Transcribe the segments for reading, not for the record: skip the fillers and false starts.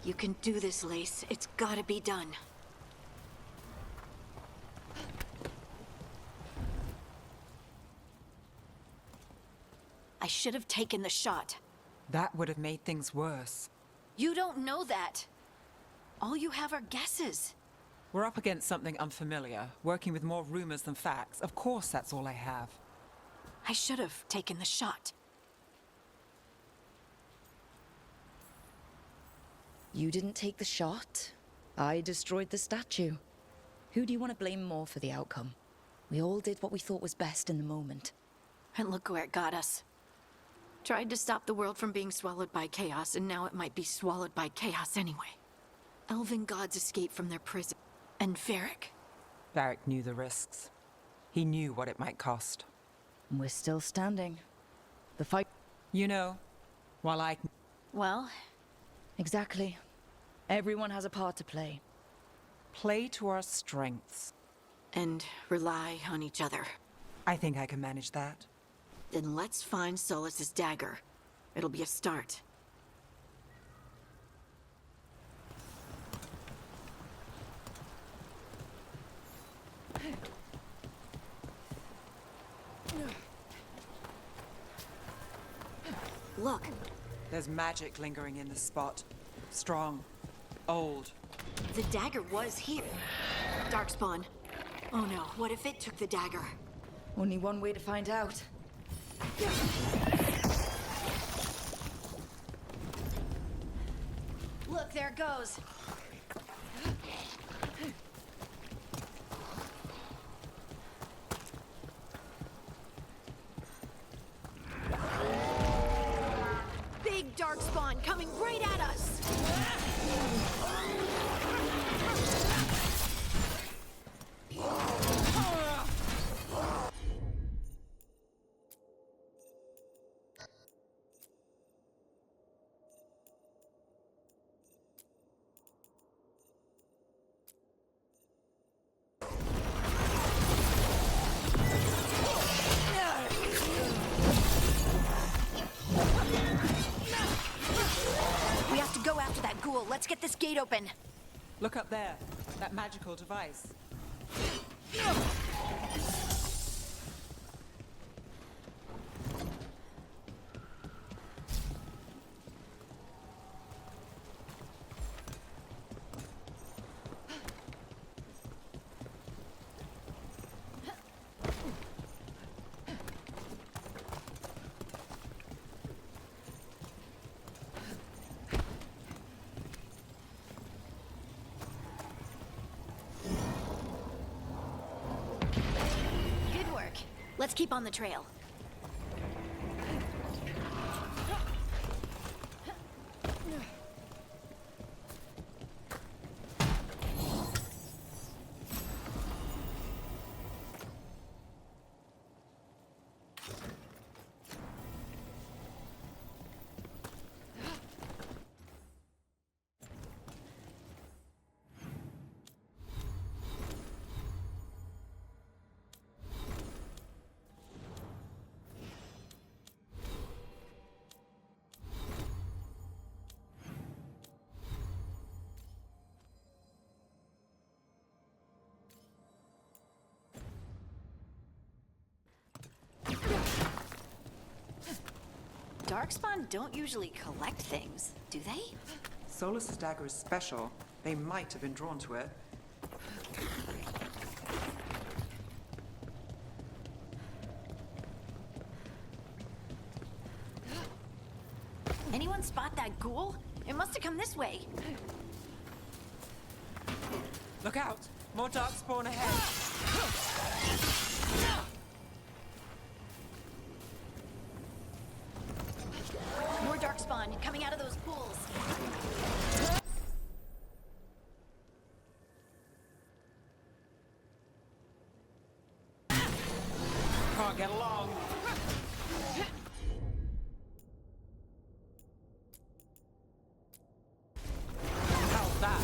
You can do this, Lace. It's gotta be done. I should have taken the shot. That would have made things worse. You don't know that. All you have are guesses. We're up against something unfamiliar, working with more rumors than facts. Of course that's all I have. I should have taken the shot. You didn't take the shot. I destroyed the statue. Who do you want to blame more for the outcome? We all did what we thought was best in the moment. And look where it got us. Tried to stop the world from being swallowed by chaos, and now it might be swallowed by chaos anyway. Elven gods escaped from their prison. And Varric. Varric knew the risks. He knew what it might cost. And we're still standing. The fight... You know, while I... Well... Exactly. Everyone has a part to play. Play to our strengths. And rely on each other. I think I can manage that. Then let's find Solas's dagger. It'll be a start. Look. There's magic lingering in this spot. Strong. Old. The dagger was here. Darkspawn. Oh no, what if it took the dagger? Only one way to find out. Look, there it goes. Big Darkspawn coming right at us! We have to go after that ghoul. Let's get this gate open. Look up there. That magical device. Good work. Let's keep on the trail. Darkspawn don't usually collect things, do they? Solas's dagger is special. They might have been drawn to it. Anyone spot that ghoul? It must have come this way. Look out! More darkspawn ahead! More Darkspawn coming out of those pools. Can't get along. How's that?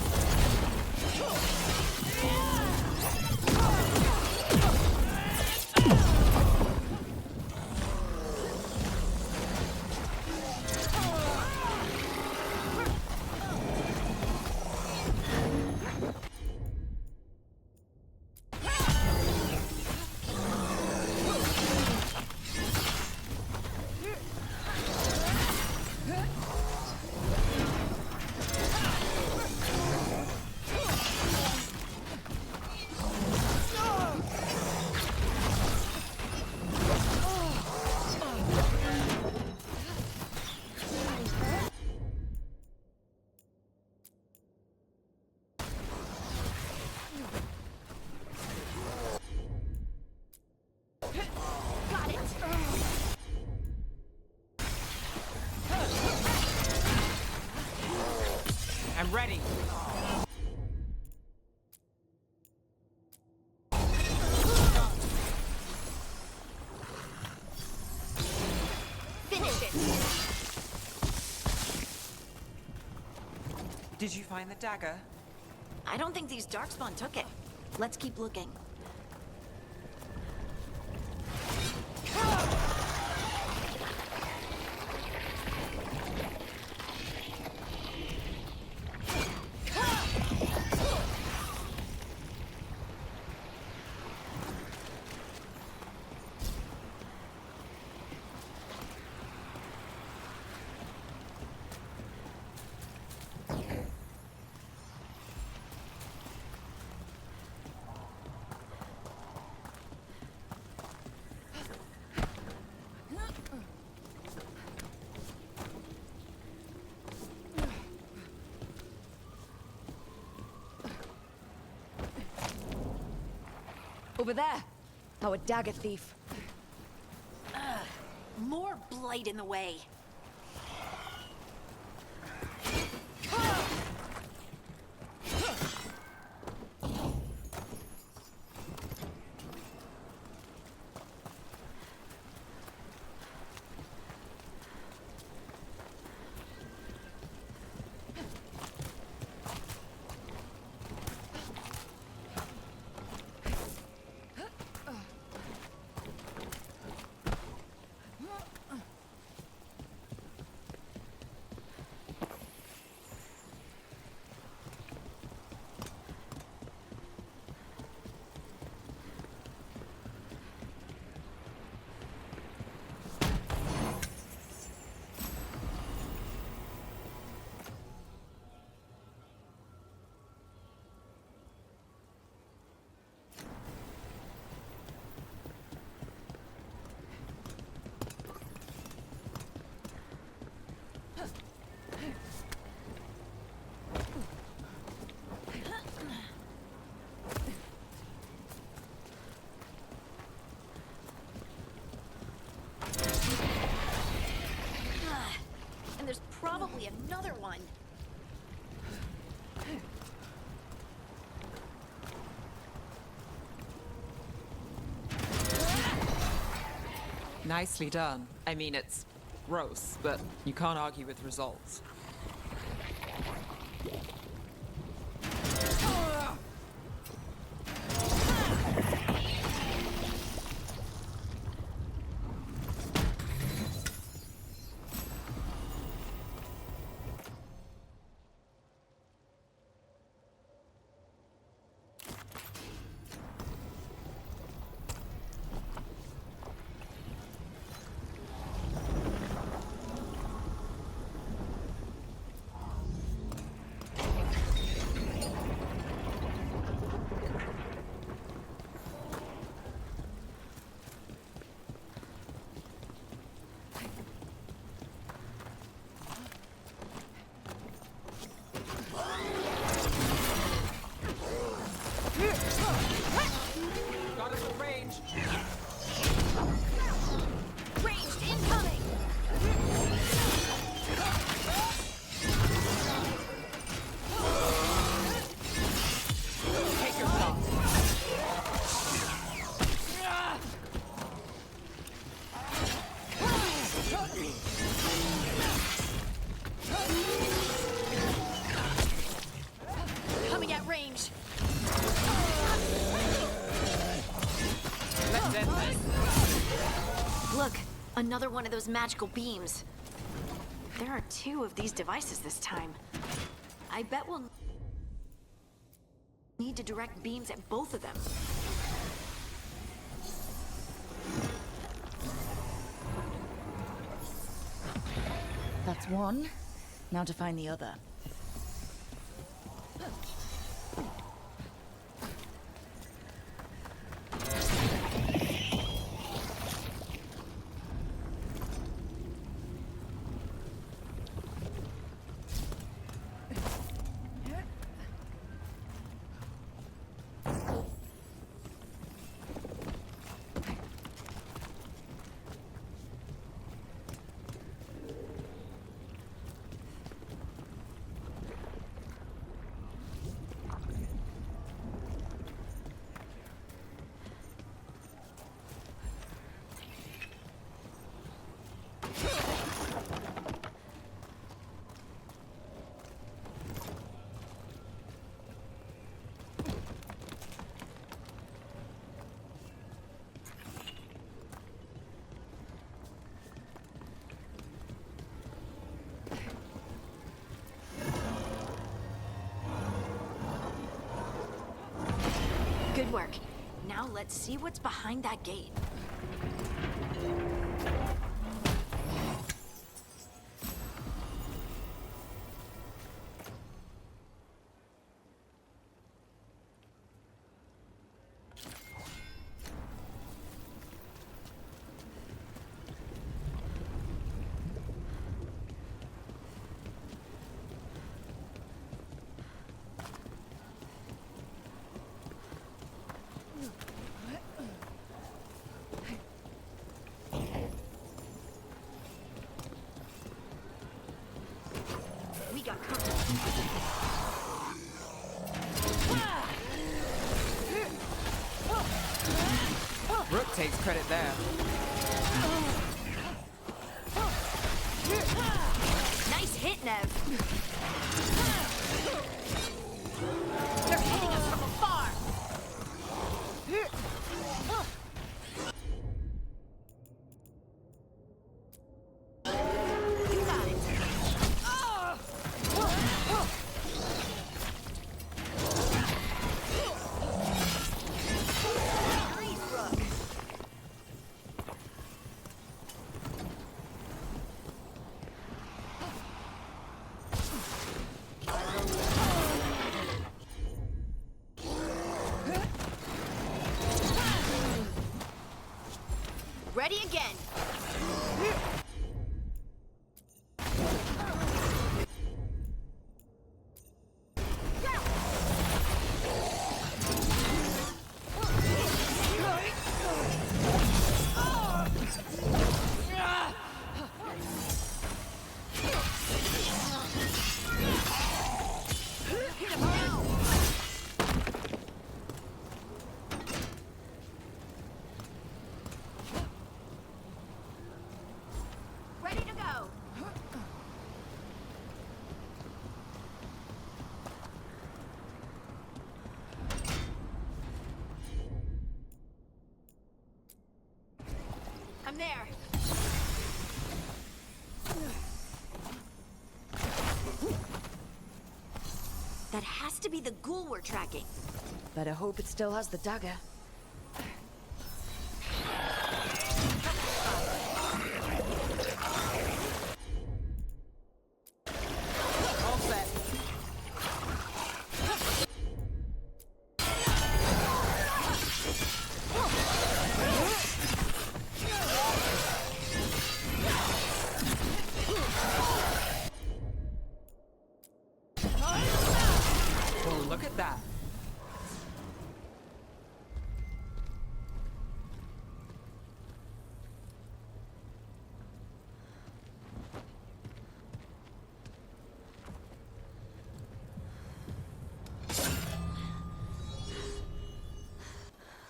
I'm ready. Finish it! Did you find the dagger? I don't think these Darkspawn took it. Let's keep looking. Over there! Our dagger thief. More blight in the way. And there's probably another one. Nicely done. I mean, it's gross, but you can't argue with results. Got us at range. Ranged incoming! Take your shot. Coming at range. Let's end this. Look, another one of those magical beams. There are two of these devices this time. I bet we'll need to direct beams at both of them. That's one. Now to find the other. Good work. Now let's see what's behind that gate. We got company. Rook takes credit there. Nice hit, Nev. They're hitting us from afar. You got it. Nice, Rook. Ready again. Ready to go. I'm there. That has to be the ghoul we're tracking. Better hope it still has the dagger. All set. Oh, look at that.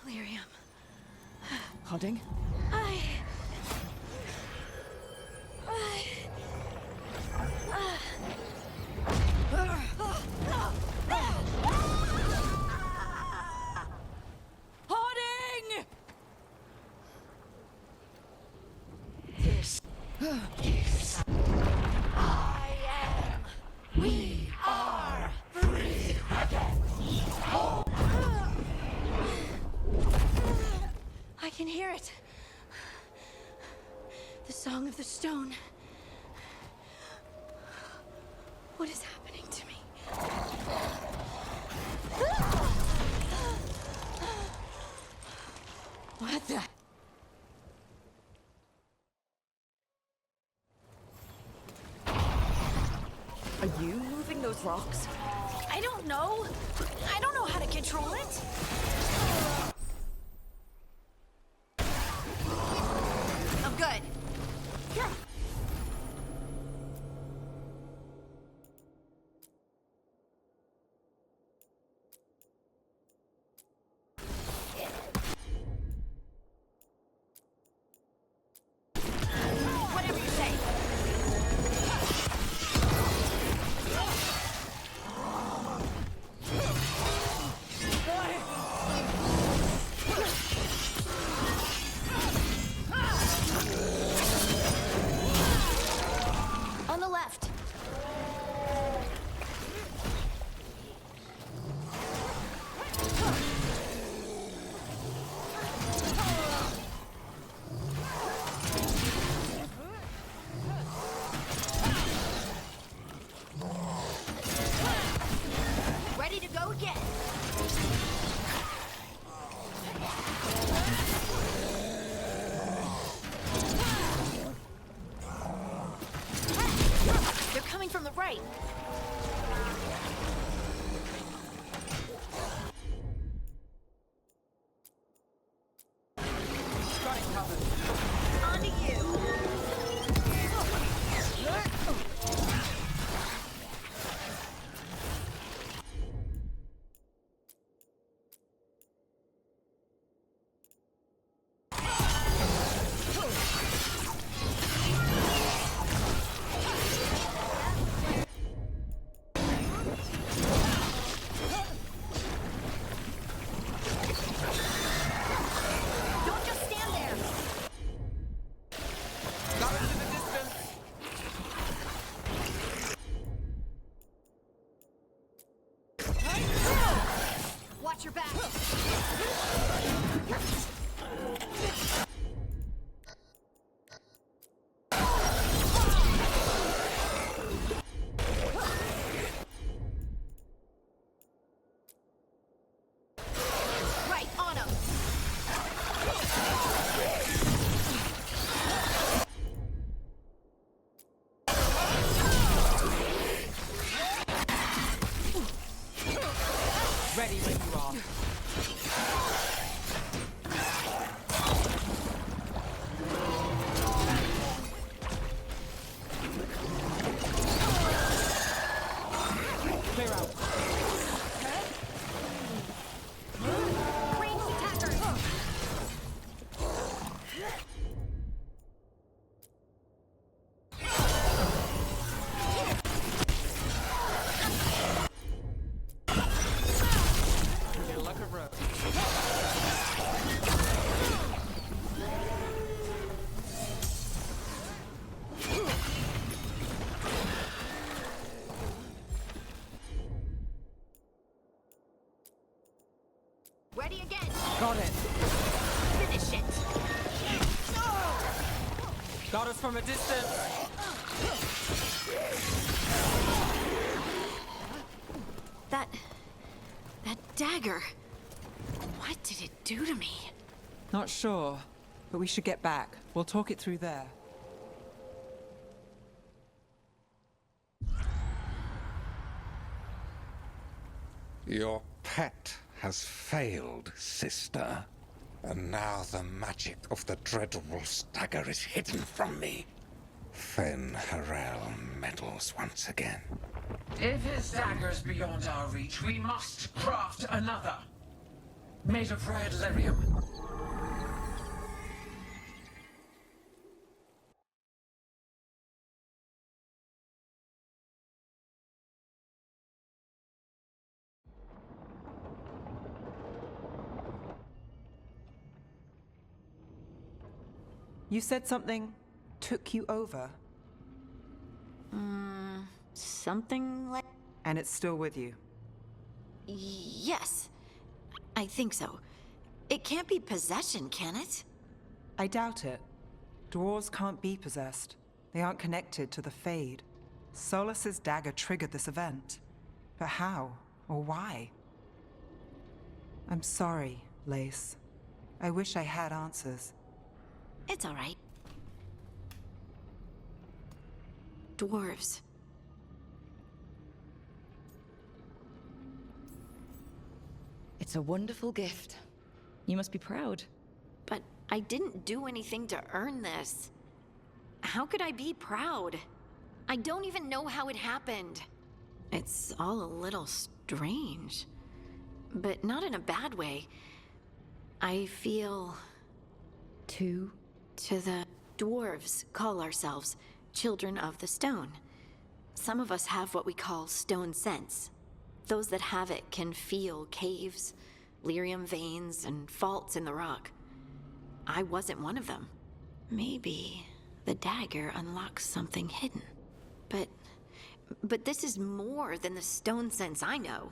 Lyrium. Hodding? Hoarding! This is I am. We are free again. I can hear it. The Song of the Stone. What is happening to me? What the? Are you moving those rocks? I don't know. I don't know how to control it. I'm good. Whatever you say. On the left. right! Got it covered. On to you! Don't just stand there! Got it in the distance. Watch your back! Right, on him! Ready when you are. Clear out. Ranged attackers! Your luck of road. Ready again! Got it. Finish it! Got us from a distance. That dagger. What did it do to me? Not sure, but we should get back. We'll talk it through there. Your pet has failed, sister. And now the magic of the Dreadwolf's dagger is hidden from me. Fen Harel meddles once again. If his dagger's beyond our reach, we must craft another. Made of red lyrium. You said something took you over, Something like... and it's still with you. Yes. I think so. It can't be possession, can it? I doubt it. Dwarves can't be possessed. They aren't connected to the Fade. Solus's dagger triggered this event. But how? Or why? I'm sorry, Lace. I wish I had answers. It's all right. Dwarves. It's a wonderful gift. You must be proud. But I didn't do anything to earn this. How could I be proud? I don't even know how it happened. It's all a little strange. But not in a bad way. I feel... Two. To the dwarves call ourselves Children of the Stone. Some of us have what we call stone sense. Those that have it can feel caves, lyrium veins, and faults in the rock. I wasn't one of them. Maybe the dagger unlocks something hidden. But this is more than the stone sense I know.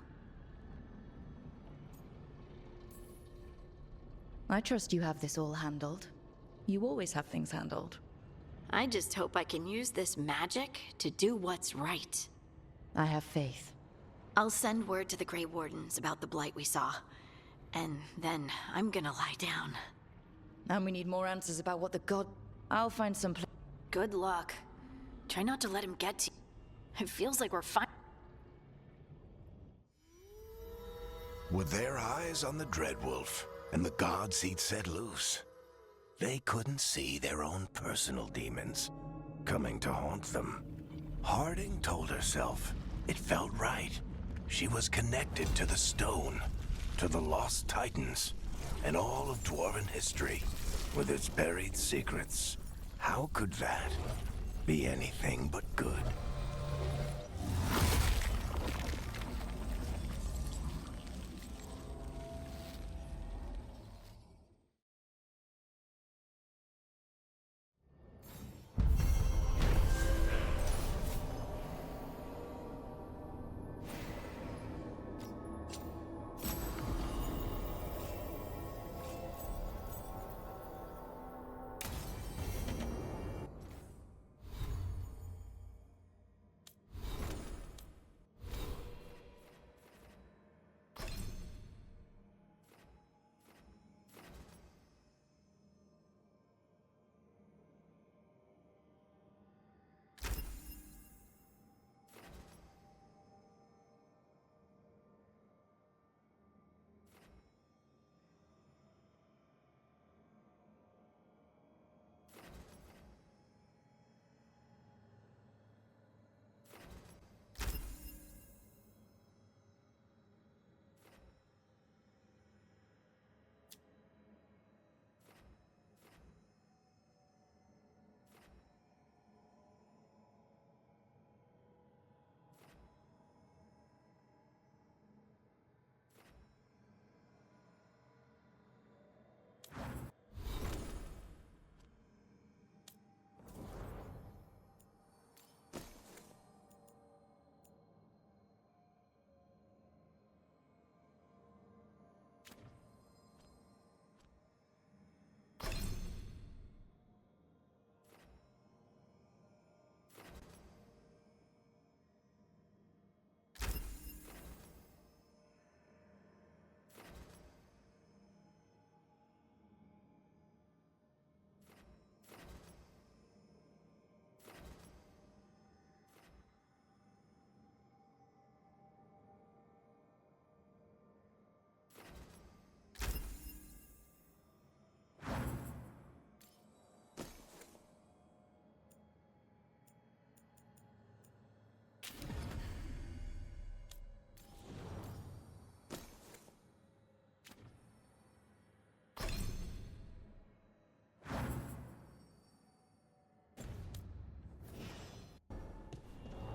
I trust you have this all handled. You always have things handled. I just hope I can use this magic to do what's right. I have faith. I'll send word to the Grey Wardens about the blight we saw. And then I'm gonna lie down. And we need more answers about what the god... I'll find some place. Good luck. Try not to let him get to you. It feels like we're With their eyes on the Dreadwolf and the gods he'd set loose, they couldn't see their own personal demons coming to haunt them. Harding told herself it felt right. She was connected to the stone, to the lost titans, and all of Dwarven history, with its buried secrets. How could that be anything but good?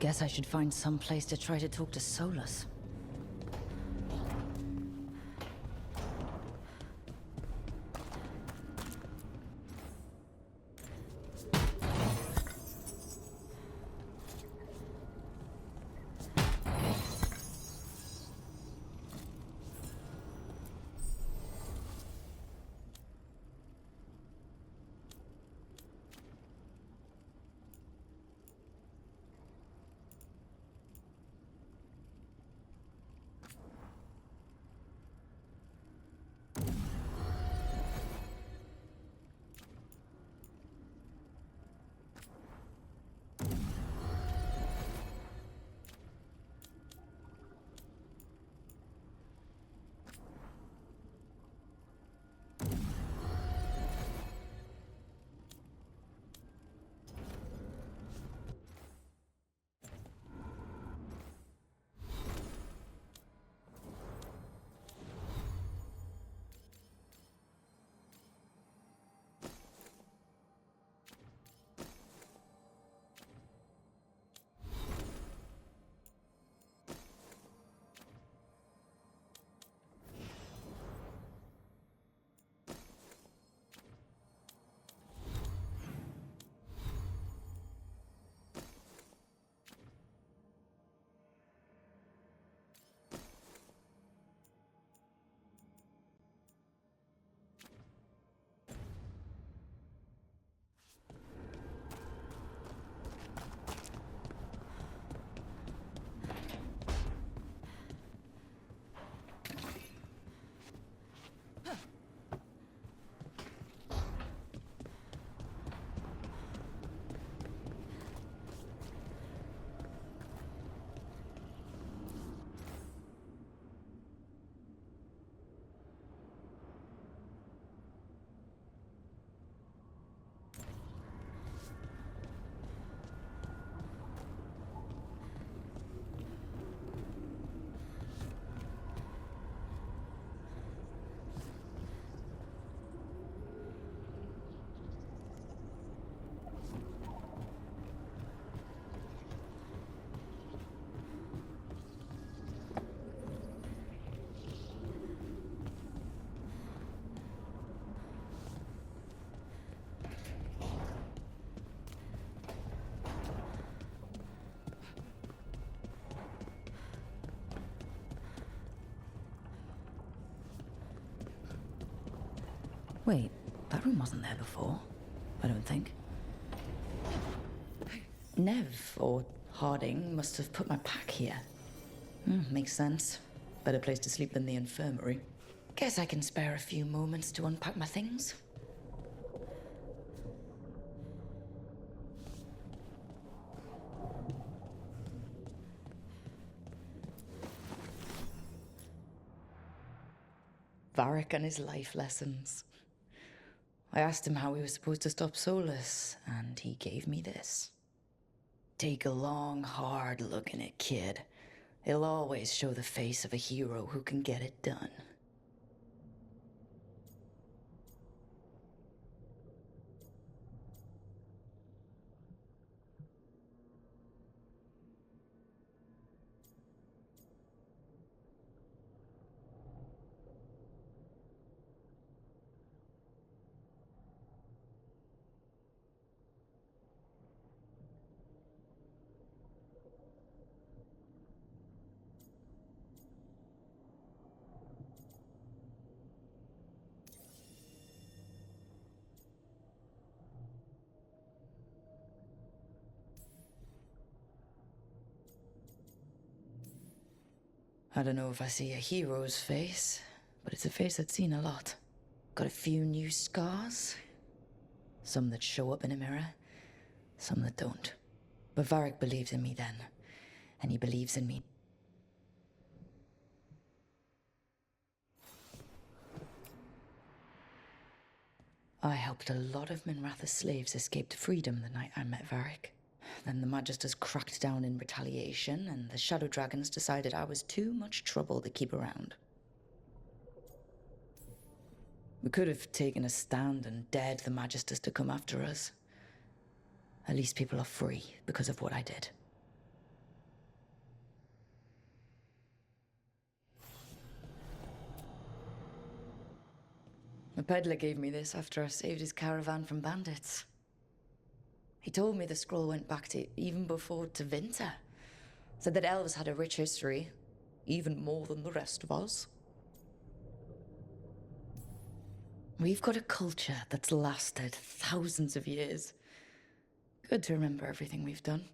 Guess I should find some place to try to talk to Solus. Wait, that room wasn't there before. I don't think. Nev, or Harding, must have put my pack here. Makes sense. Better place to sleep than the infirmary. Guess I can spare a few moments to unpack my things. Varric and his life lessons. I asked him how we were supposed to stop Solus, and he gave me this. Take a long, hard look in it, kid. It'll always show the face of a hero who can get it done. I don't know if I see a hero's face, but it's a face I'd seen a lot. Got a few new scars. Some that show up in a mirror, some that don't. But Varric believes in me then, and he believes in me. I helped a lot of Minratha's slaves escape to freedom the night I met Varric. Then the Magisters cracked down in retaliation, and the Shadow Dragons decided I was too much trouble to keep around. We could have taken a stand and dared the Magisters to come after us. At least people are free because of what I did. The peddler gave me this after I saved his caravan from bandits. He told me the scroll went back to even before Tevinter. Said that elves had a rich history, even more than the rest of us. We've got a culture that's lasted thousands of years. Good to remember everything we've done.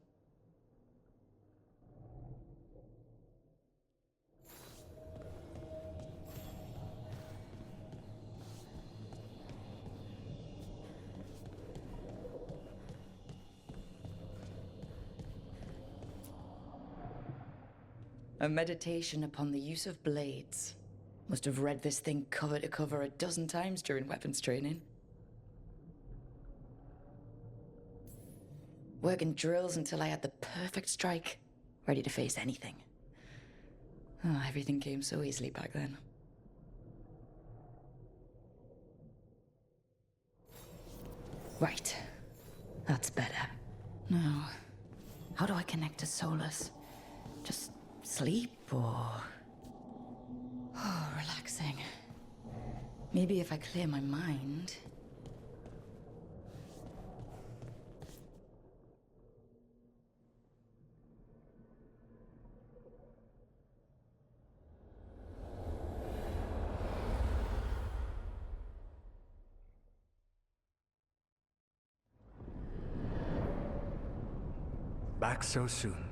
A meditation upon the use of blades. Must have read this thing cover to cover a dozen times during weapons training. Working drills until I had the perfect strike, ready to face anything. Oh, everything came so easily back then. Right. That's better. Now, how do I connect to Solus? Just sleep or... Oh, relaxing. Maybe if I clear my mind... Back so soon.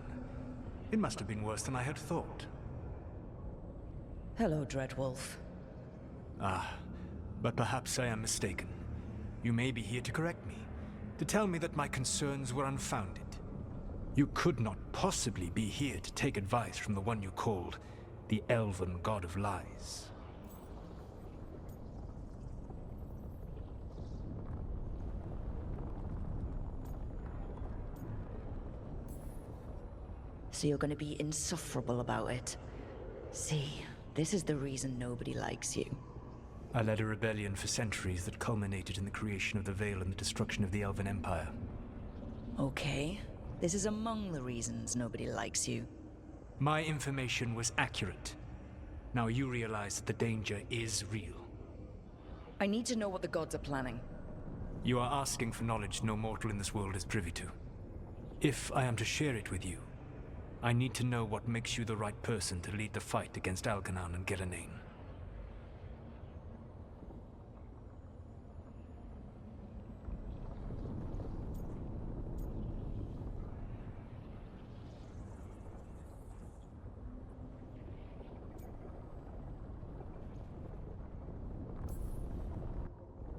It must have been worse than I had thought. Hello, Dreadwolf. Ah, but perhaps I am mistaken. You may be here to correct me, to tell me that my concerns were unfounded. You could not possibly be here to take advice from the one you called the Elven God of Lies. So you're gonna be insufferable about it. See, this is the reason nobody likes you. I led a rebellion for centuries that culminated in the creation of the Veil and the destruction of the Elven Empire. Okay, this is among the reasons nobody likes you. My information was accurate. Now you realize that the danger is real. I need to know what the gods are planning. You are asking for knowledge no mortal in this world is privy to. If I am to share it with you, I need to know what makes you the right person to lead the fight against Algernon and Gelanein.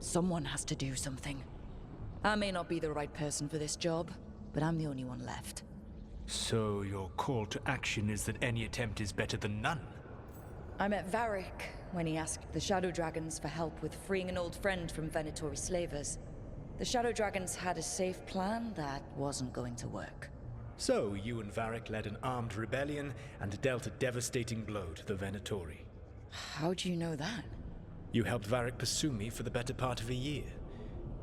Someone has to do something. I may not be the right person for this job, but I'm the only one left. So your call to action is that any attempt is better than none? I met Varric when he asked the Shadow Dragons for help with freeing an old friend from Venatori slavers. The Shadow Dragons had a safe plan that wasn't going to work. So you and Varric led an armed rebellion and dealt a devastating blow to the Venatori. How do you know that? You helped Varric pursue me for the better part of a year.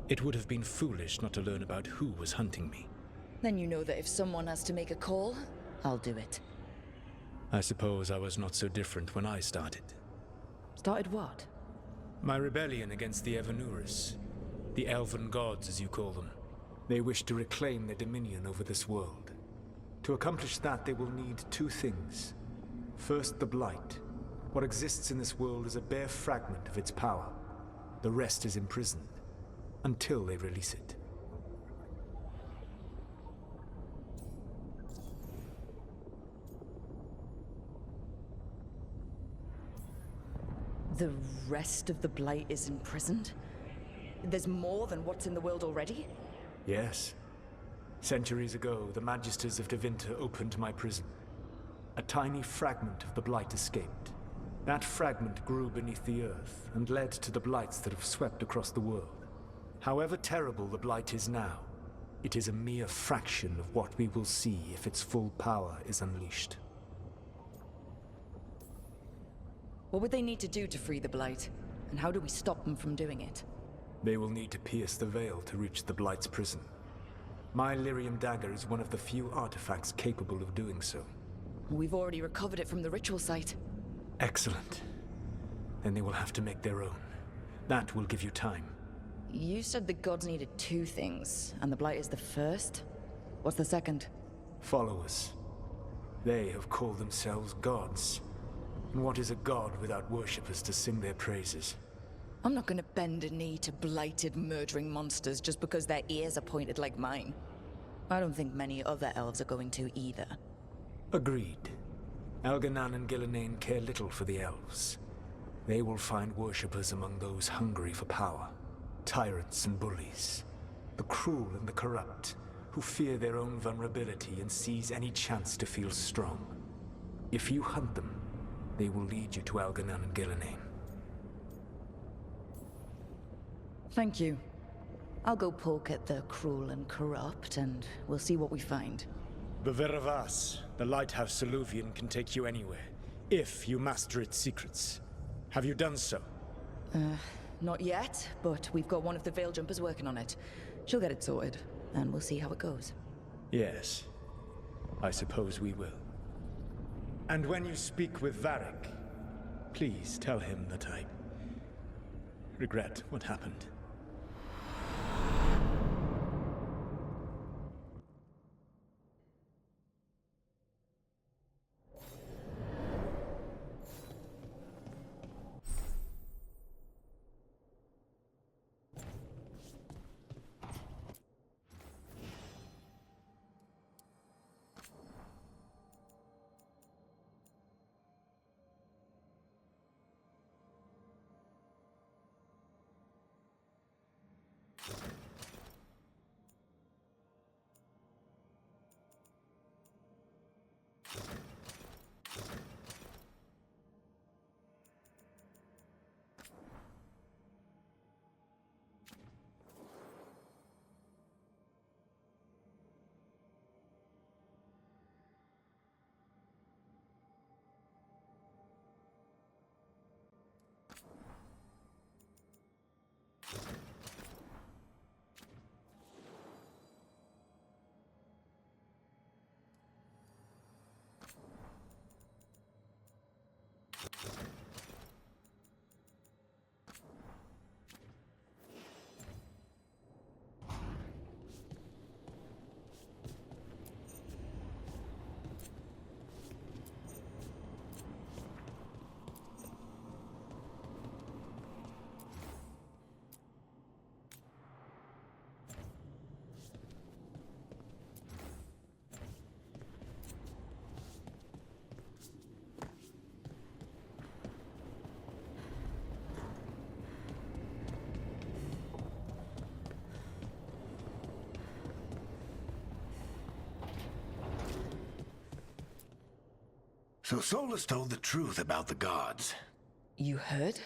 It would have been foolish not to learn about who was hunting me. Then you know that if someone has to make a call, I'll do it. I suppose I was not so different when I started. Started what? My rebellion against the Evanuris. The Elven Gods, as you call them. They wish to reclaim their dominion over this world. To accomplish that, they will need two things. First, the Blight. What exists in this world is a bare fragment of its power. The rest is imprisoned, until they release it. The rest of the Blight is imprisoned? There's more than what's in the world already? Yes. Centuries ago, the Magisters of Tevinter opened my prison. A tiny fragment of the Blight escaped. That fragment grew beneath the earth and led to the Blights that have swept across the world. However terrible the Blight is now, it is a mere fraction of what we will see if its full power is unleashed. What would they need to do to free the Blight? And how do we stop them from doing it? They will need to pierce the veil to reach the Blight's prison. My Lyrium dagger is one of the few artifacts capable of doing so. We've already recovered it from the ritual site. Excellent. Then they will have to make their own. That will give you time. You said the gods needed two things, and the Blight is the first? What's the second? Followers. They have called themselves gods. And what is a god without worshippers to sing their praises? I'm not gonna bend a knee to blighted, murdering monsters just because their ears are pointed like mine. I don't think many other elves are going to either. Agreed. Elganan and Gillenane care little for the elves. They will find worshippers among those hungry for power. Tyrants and bullies. The cruel and the corrupt, who fear their own vulnerability and seize any chance to feel strong. If you hunt them, they will lead you to Elganan and Gillenane. Thank you. I'll go poke at the cruel and corrupt, and we'll see what we find. The Veravas, the lighthouse Soluvian, can take you anywhere, if you master its secrets. Have you done so? Not yet, but we've got one of the Veil Jumpers working on it. She'll get it sorted, and we'll see how it goes. Yes. I suppose we will. And when you speak with Varric, please tell him that I regret what happened. So Solus told the truth about the gods. You heard?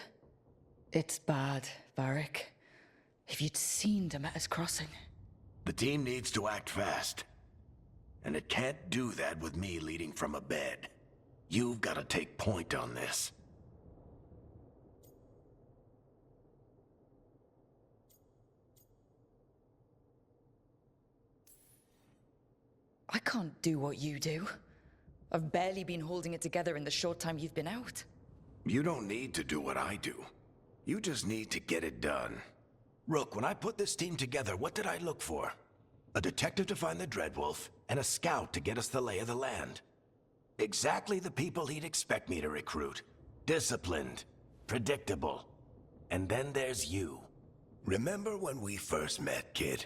It's bad, Varric. If you'd seen Demeter's crossing. The team needs to act fast. And it can't do that with me leading from a bed. You've got to take point on this. I can't do what you do. I've barely been holding it together in the short time you've been out. You don't need to do what I do. You just need to get it done. Rook, when I put this team together, what did I look for? A detective to find the Dreadwolf, and a scout to get us the lay of the land. Exactly the people he'd expect me to recruit. Disciplined, predictable. And then there's you. Remember when we first met, kid?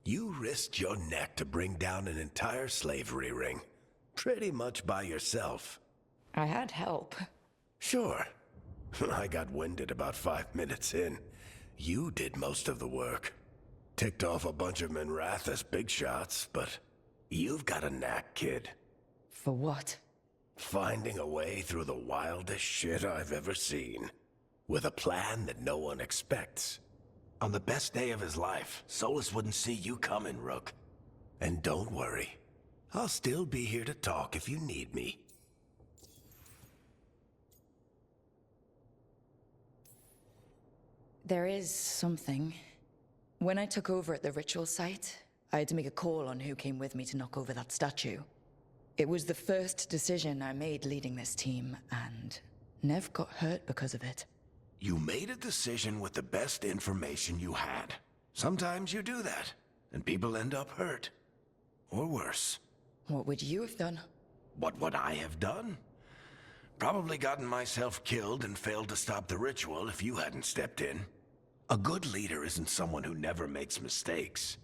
You risked your neck to bring down an entire slavery ring. Pretty much by yourself. I had help. Sure. I got winded about 5 minutes in. You did most of the work. Ticked off a bunch of Minrathous big shots, but you've got a knack, kid. For what? Finding a way through the wildest shit I've ever seen. With a plan that no one expects. On the best day of his life, Solus wouldn't see you coming, Rook. And don't worry. I'll still be here to talk if you need me. There is something. When I took over at the ritual site, I had to make a call on who came with me to knock over that statue. It was the first decision I made leading this team, and Nev got hurt because of it. You made a decision with the best information you had. Sometimes you do that, and people end up hurt. Or worse. What would you have done? What would I have done? Probably gotten myself killed and failed to stop the ritual if you hadn't stepped in. A good leader isn't someone who never makes mistakes.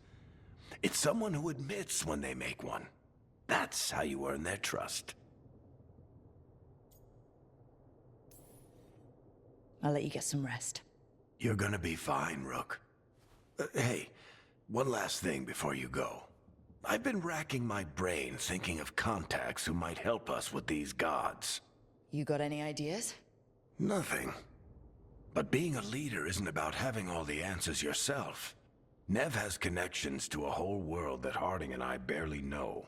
It's someone who admits when they make one. That's how you earn their trust. I'll let you get some rest. You're gonna be fine, Rook. Hey, one last thing before you go. I've been racking my brain thinking of contacts who might help us with these gods. You got any ideas? Nothing. But being a leader isn't about having all the answers yourself. Nev has connections to a whole world that Harding and I barely know.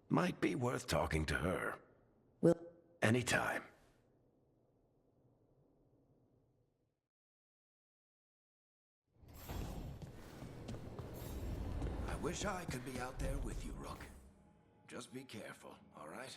Might be worth talking to her. Will... Anytime. I wish I could be out there with you, Rook. Just be careful, all right?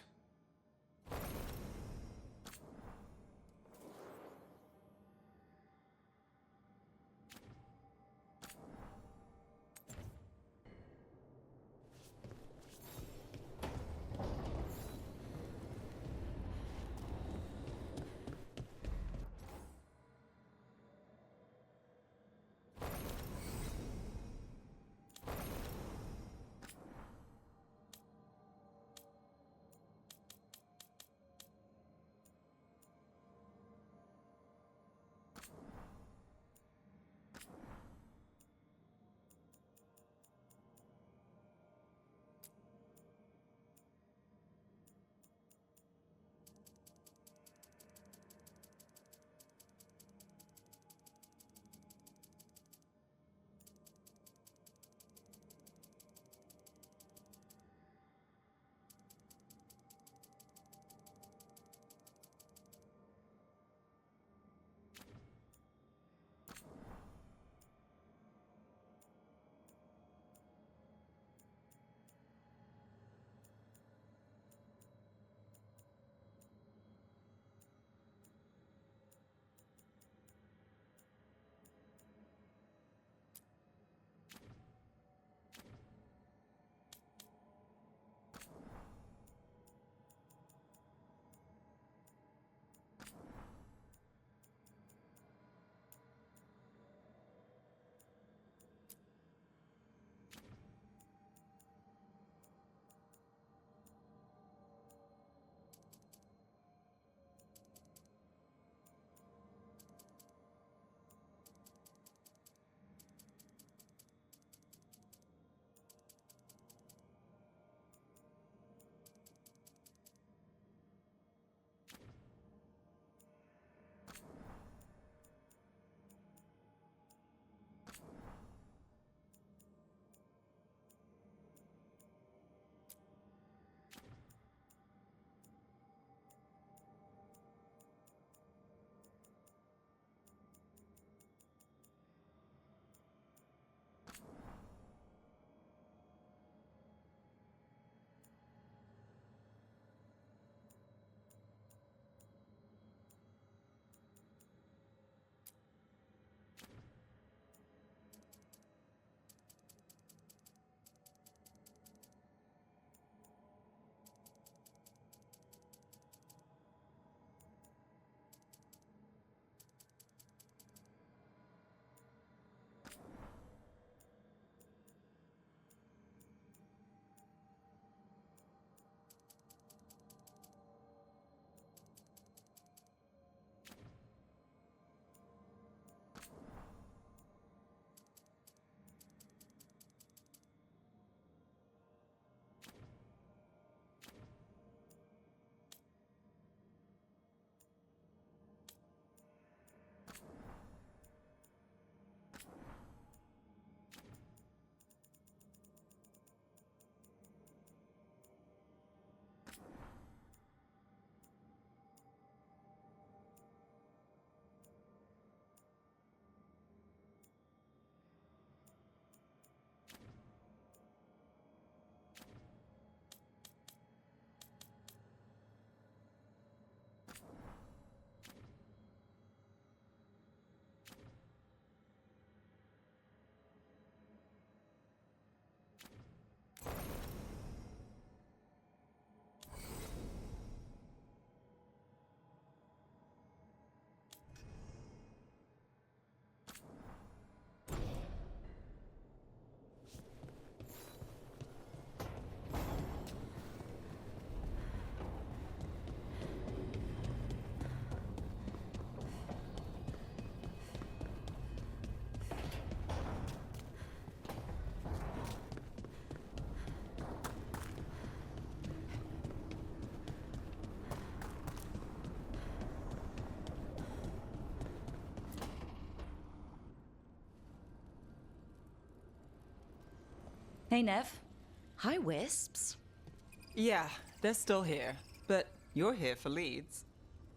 Hey, Nev. Hi, Wisps. Yeah, they're still here. But you're here for leads.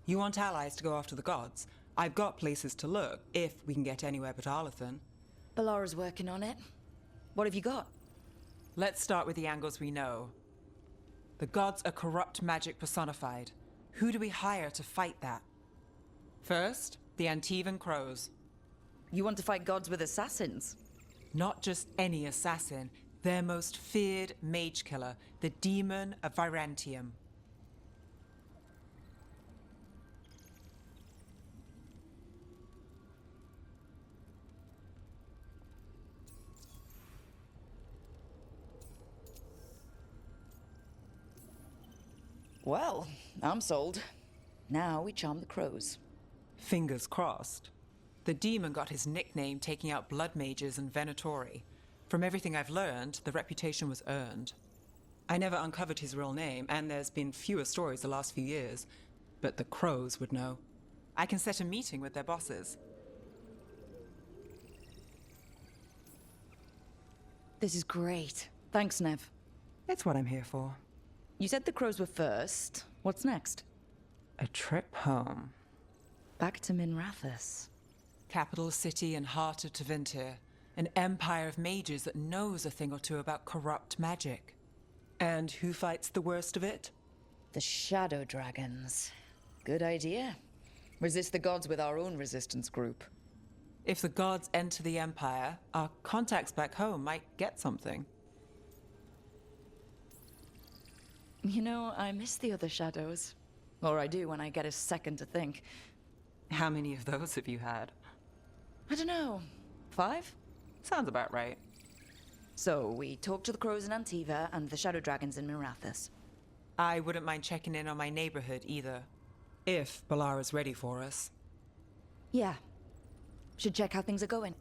You want allies to go after the gods? I've got places to look, if we can get anywhere but Arlathan. Balara's working on it. What have you got? Let's start with the angles we know. The gods are corrupt magic personified. Who do we hire to fight that? First, the Antivan Crows. You want to fight gods with assassins? Not just any assassin, their most feared mage killer, the Demon of Virantium. Well, I'm sold. Now we charm the crows. Fingers crossed. The demon got his nickname taking out blood mages and Venatori. From everything I've learned, the reputation was earned. I never uncovered his real name, and there's been fewer stories the last few years, but the crows would know. I can set a meeting with their bosses. This is great. Thanks, Nev. It's what I'm here for. You said the crows were first. What's next? A trip home. Back to Minrathous. Capital city and heart of Tevinter. An empire of mages that knows a thing or two about corrupt magic. And who fights the worst of it? The Shadow Dragons. Good idea. Resist the gods with our own resistance group. If the gods enter the empire, our contacts back home might get something. You know, I miss the other shadows. Or I do when I get a second to think. How many of those have you had? I don't know. 5? Sounds about right. So, we talked to the crows in Antiva and the Shadow Dragons in Minrathous. I wouldn't mind checking in on my neighborhood either. If Balara's ready for us. Yeah. Should check how things are going.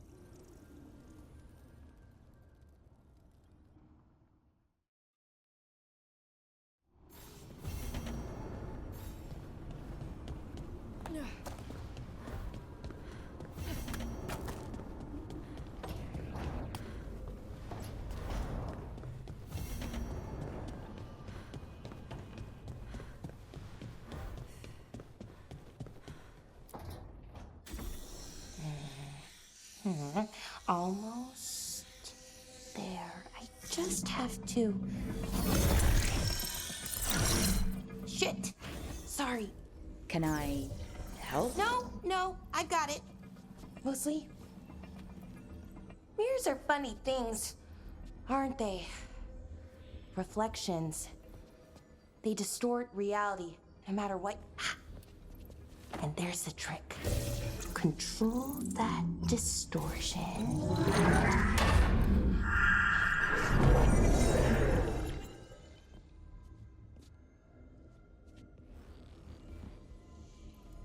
Almost there. I just have to... Shit! Sorry. Can I help? No, I got it. Mostly. Mirrors are funny things, aren't they? Reflections. They distort reality, no matter what. And there's the trick. Control that distortion.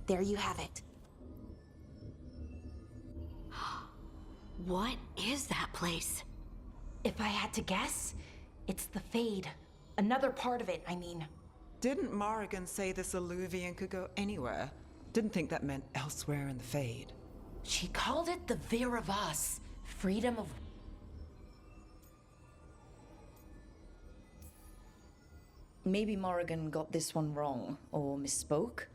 There you have it. What is that place? If I had to guess, it's the Fade. Another part of it, I mean. Didn't Morrigan say this Alluvian could go anywhere? Didn't think that meant elsewhere in the Fade. She called it the Vir of Us. Freedom of... Maybe Morrigan got this one wrong, or misspoke.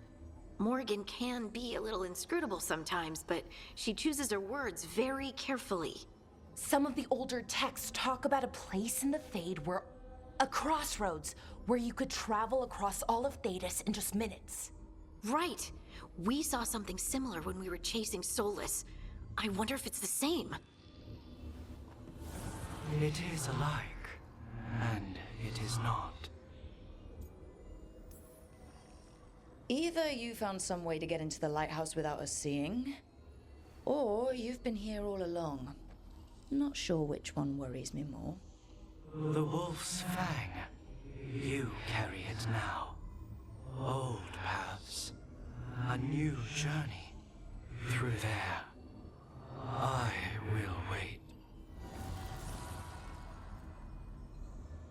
Morgan can be a little inscrutable sometimes, but she chooses her words very carefully. Some of the older texts talk about a place in the Fade where... a crossroads, where you could travel across all of Thedas in just minutes. Right. We saw something similar when we were chasing Solus. I wonder if it's the same. It is alike, and it is not. Either you found some way to get into the lighthouse without us seeing, or you've been here all along. Not sure which one worries me more. The Wolf's Fang. You carry it now. Old paths. A new journey. Through there. I will wait.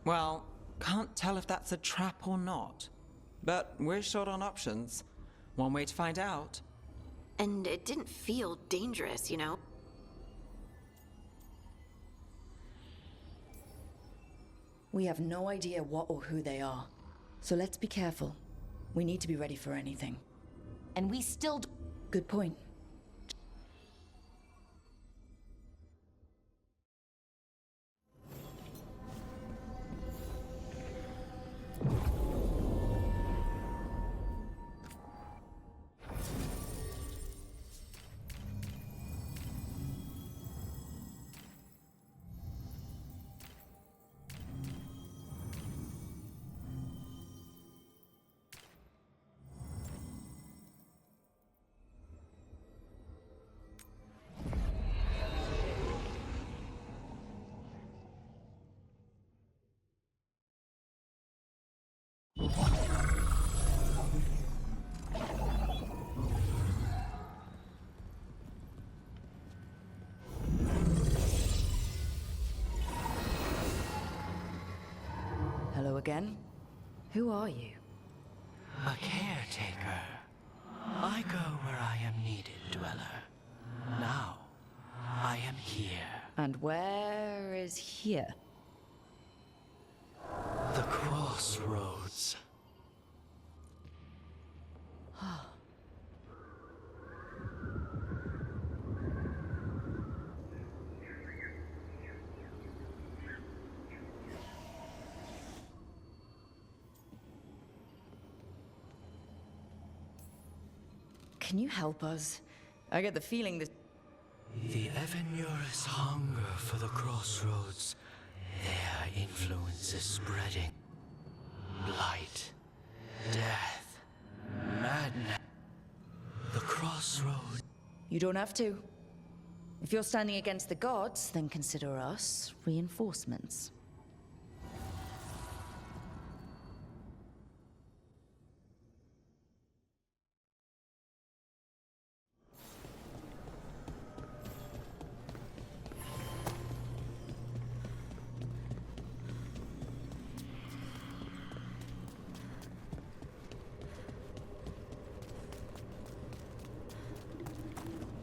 Well, can't tell if that's a trap or not. But we're short on options. One way to find out. And it didn't feel dangerous, you know? We have no idea what or who they are. So let's be careful. We need to be ready for anything. And we still Good point. Hello again. Who are you? A caretaker. I go where I am needed, Dweller. Now, I am here. And where is here? The crossroads. Can you help us? I get the feeling that... The Evenurus hunger for the crossroads. Their influence is spreading. Blight, death, madness. The crossroads. You don't have to. If you're standing against the gods, then consider us reinforcements.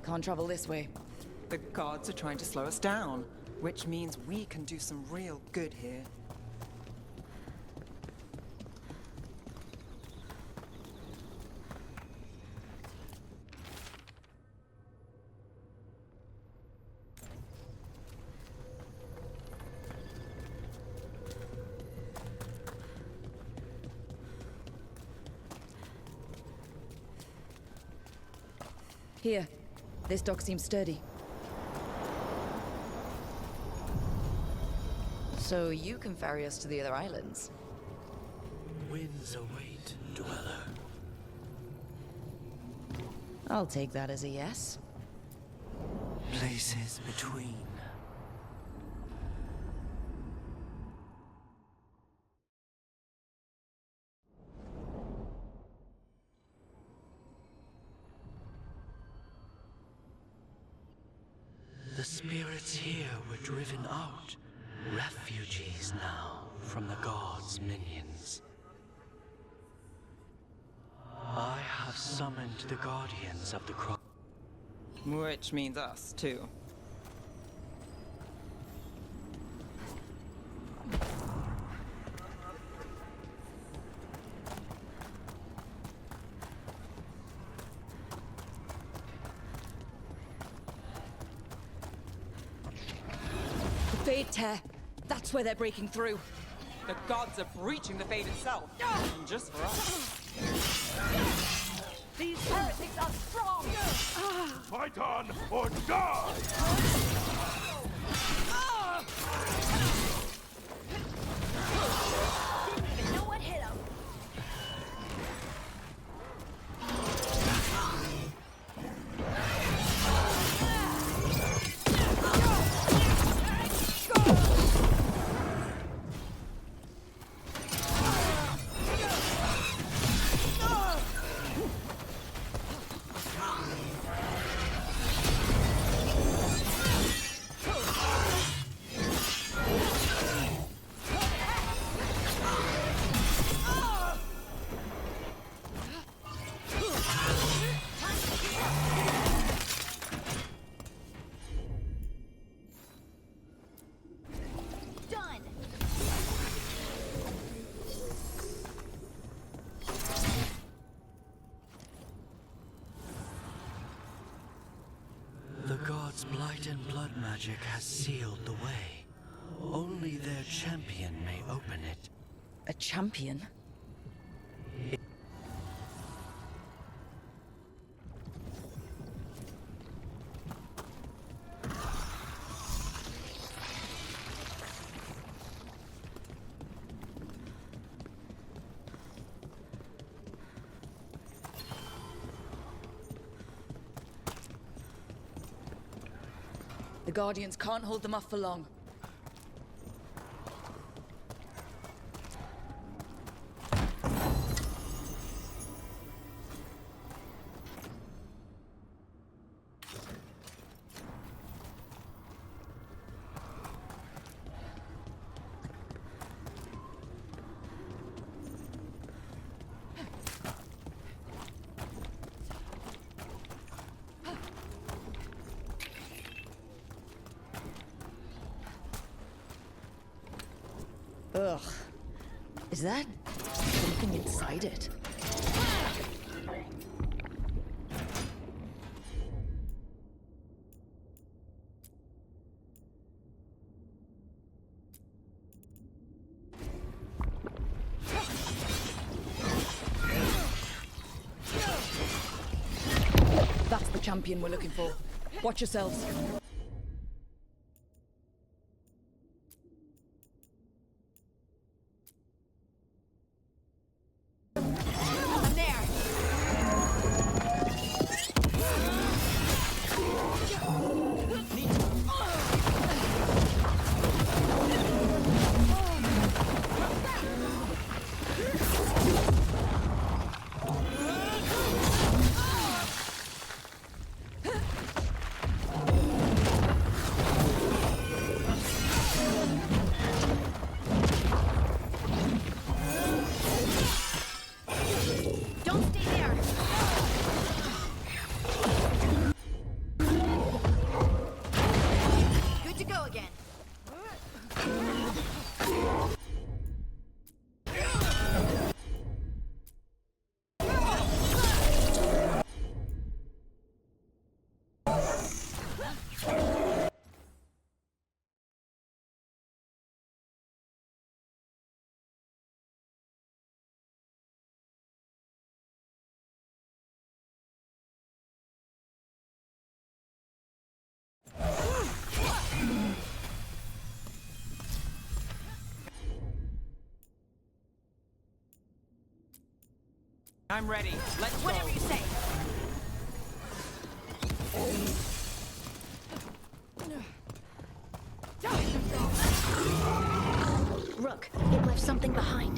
Can't travel this way. The gods are trying to slow us down, which means we can do some real good here. Here. This dock seems sturdy. So you can ferry us to the other islands? Winds await, Dweller. I'll take that as a yes. Places between. The spirits here were driven out. Refugees now from the gods' minions. I have summoned the guardians of the cross. Which means us, too. Fade tear. That's where they're breaking through. The gods are breaching the Fade itself. Just for us. These heretics are strong! Fight on or die! Didn't even know what hit him! blight and blood magic has sealed the way. Only their champion may open it. A champion? The Guardians can't hold them off for long. Ugh. Is that something inside it? That's the champion we're looking for. Watch yourselves. I'm ready. Let's go. Whatever you say. Rook, it left something behind.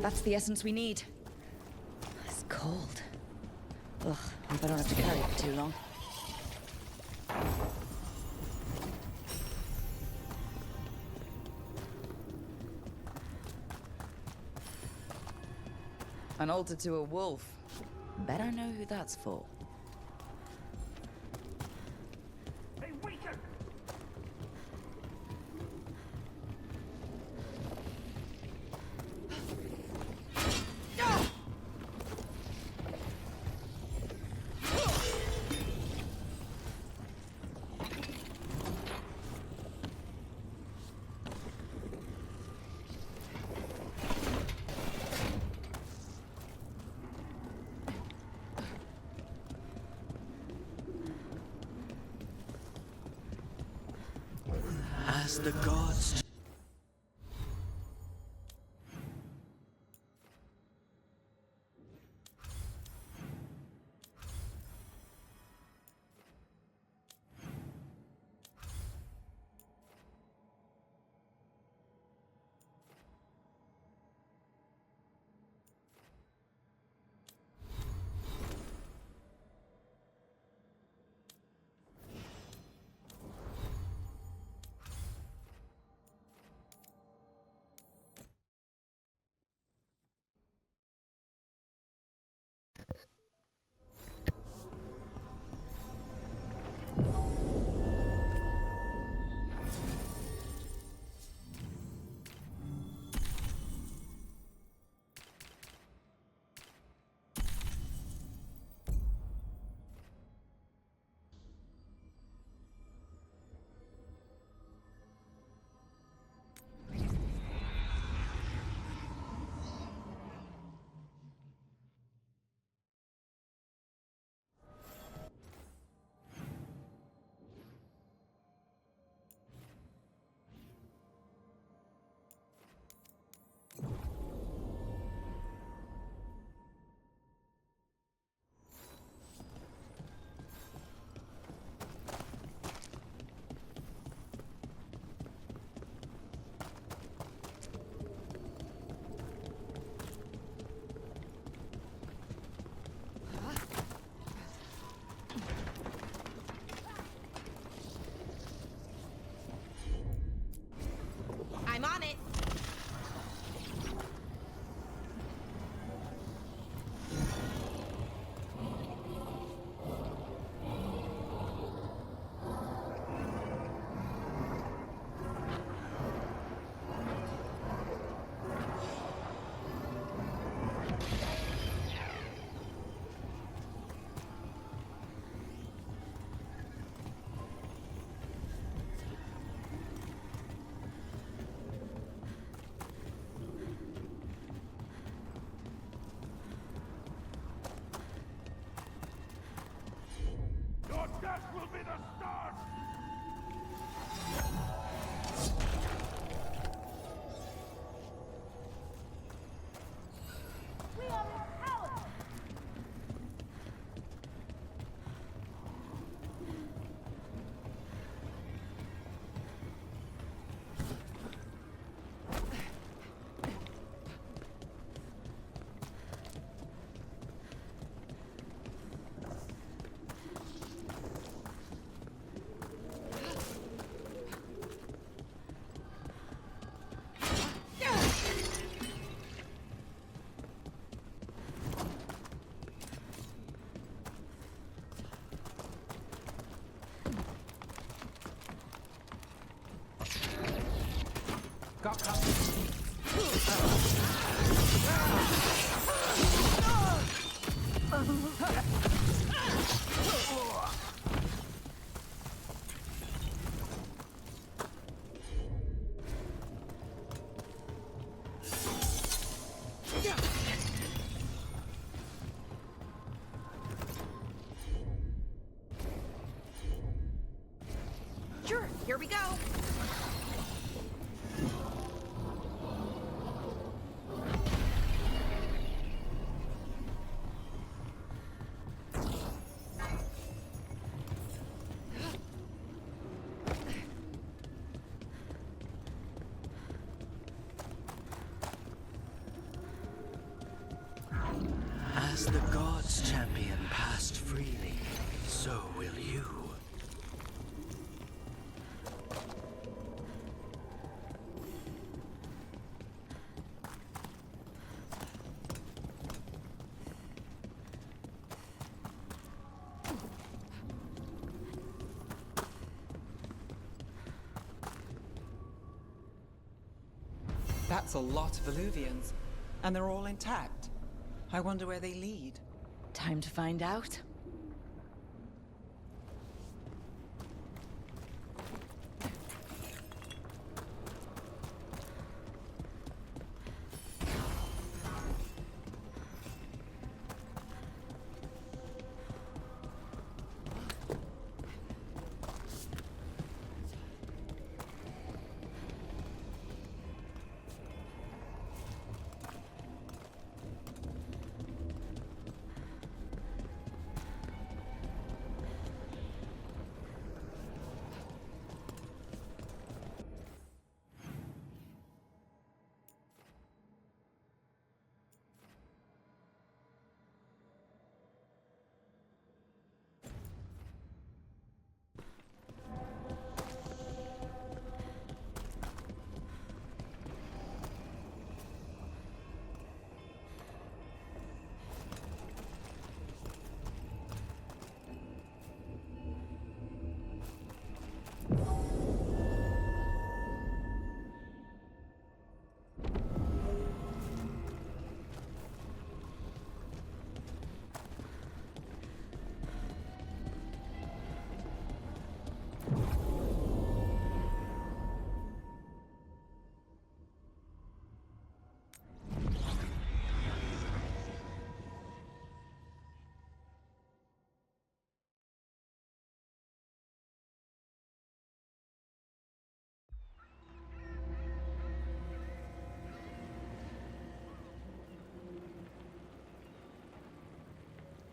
That's the essence we need. It's cold. Ugh, I hope I don't have to carry it for too long. An altar to a wolf. Bet I know who that's for. As the gods Got company. Sure, here we go. As the gods' champion passed freely, so will you. That's a lot of Illuvians. And they're all intact. I wonder where they lead. Time to find out.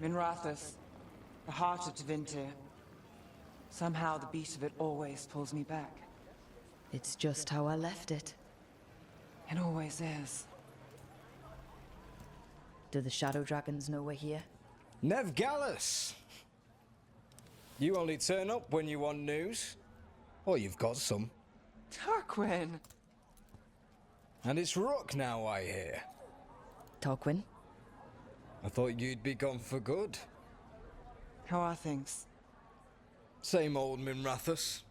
Minrathous, the heart of Tevinter. Somehow the beat of it always pulls me back. It's just how I left it. It always is. Do the Shadow Dragons know we're here? Nev Gallus! You only turn up when you want news. Or you've got some. Tarquin! And it's Rook now, I hear. Tarquin? I thought you'd be gone for good. How are things? Same old Minrathous.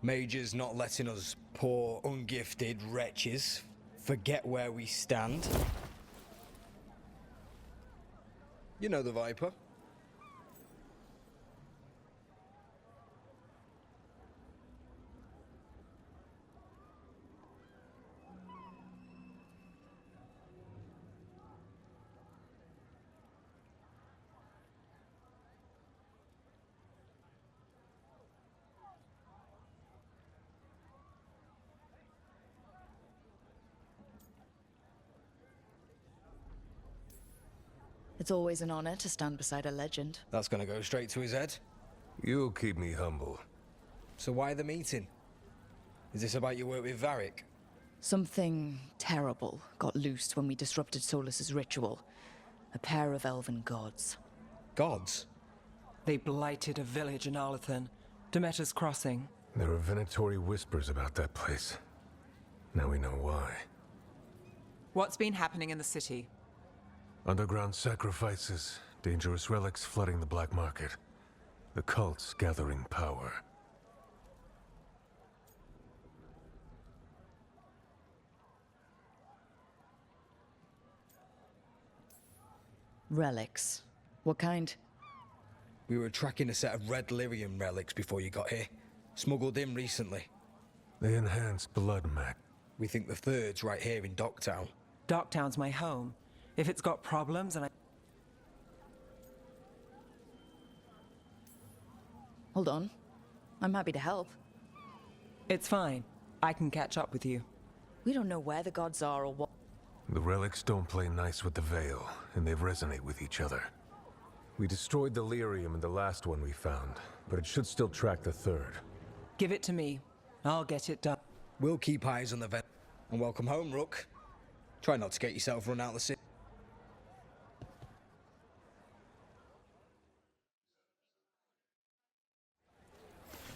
Mages not letting us poor, ungifted wretches forget where we stand. You know the Viper. It's always an honor to stand beside a legend. That's gonna go straight to his head. You'll keep me humble. So why the meeting? Is this about your work with Varric? Something terrible got loosed when we disrupted Solus's ritual. A pair of elven gods. Gods? They blighted a village in Arlathan, Demeter's Crossing. There are Venatori whispers about that place. Now we know why. What's been happening in the city? Underground sacrifices, dangerous relics flooding the black market. The cults gathering power. Relics. What kind? We were tracking a set of red lyrium relics before you got here. Smuggled in recently. They enhance blood mag. We think the third's right here in Docktown. Docktown's my home. If it's got problems and I... Hold on. I'm happy to help. It's fine. I can catch up with you. We don't know where the gods are or what. The relics don't play nice with the Veil, and they resonate with each other. We destroyed the lyrium in the last one we found, but it should still track the third. Give it to me. I'll get it done. We'll keep eyes on the vent. And welcome home, Rook. Try not to get yourself run out of the city.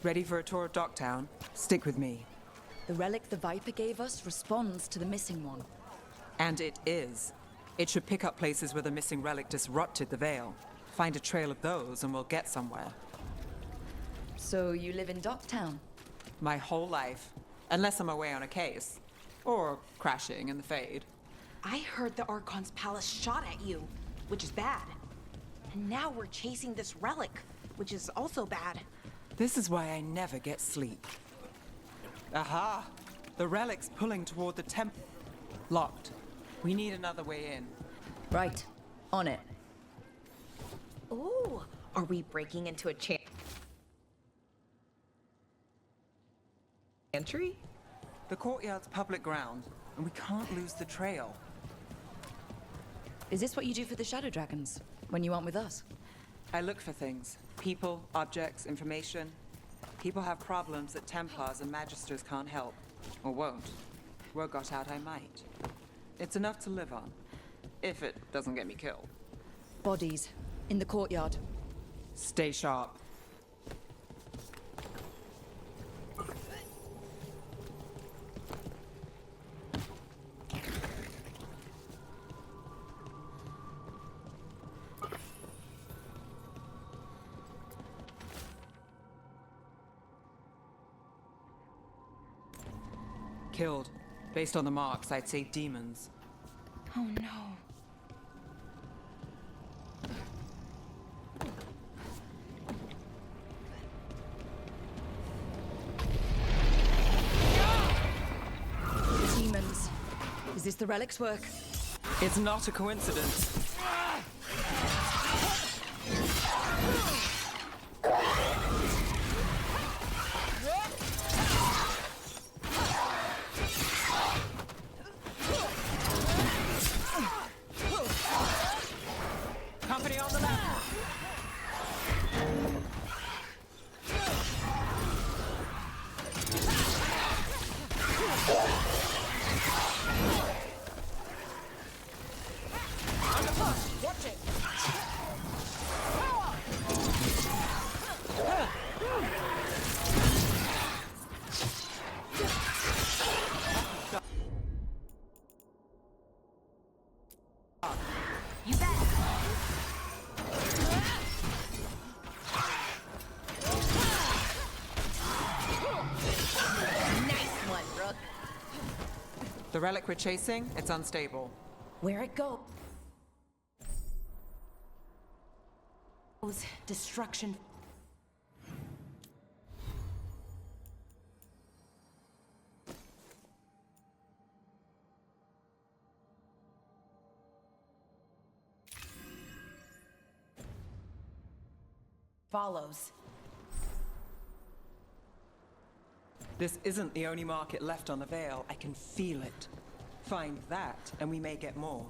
Ready for a tour of Docktown? Stick with me. The relic the Viper gave us responds to the missing one. And it is. It should pick up places where the missing relic disrupted the Veil. Find a trail of those and we'll get somewhere. So you live in Docktown? My whole life. Unless I'm away on a case. Or crashing in the Fade. I heard the Archon's palace shot at you, which is bad. And now we're chasing this relic, which is also bad. This is why I never get sleep. Aha! The relic's pulling toward the temple. Locked. We need another way in. Right. On it. Ooh, are we breaking into a entry? The courtyard's public ground, and we can't lose the trail. Is this what you do for the Shadow Dragons? When you aren't with us? I look for things. People, objects, information. People have problems that Templars and Magisters can't help. Or won't. Word got out I might. It's enough to live on. If it doesn't get me killed. Bodies. In the courtyard. Stay sharp. Killed. Based on the marks, I'd say demons. Oh no. Demons. Is this the relic's work? It's not a coincidence. Company on the left. Watch it. You bet. Nice one, Rook. The relic we're chasing, it's unstable. Where it goes. Destruction. Follows. This isn't the only market left on the Veil. I can feel it. Find that, and we may get more.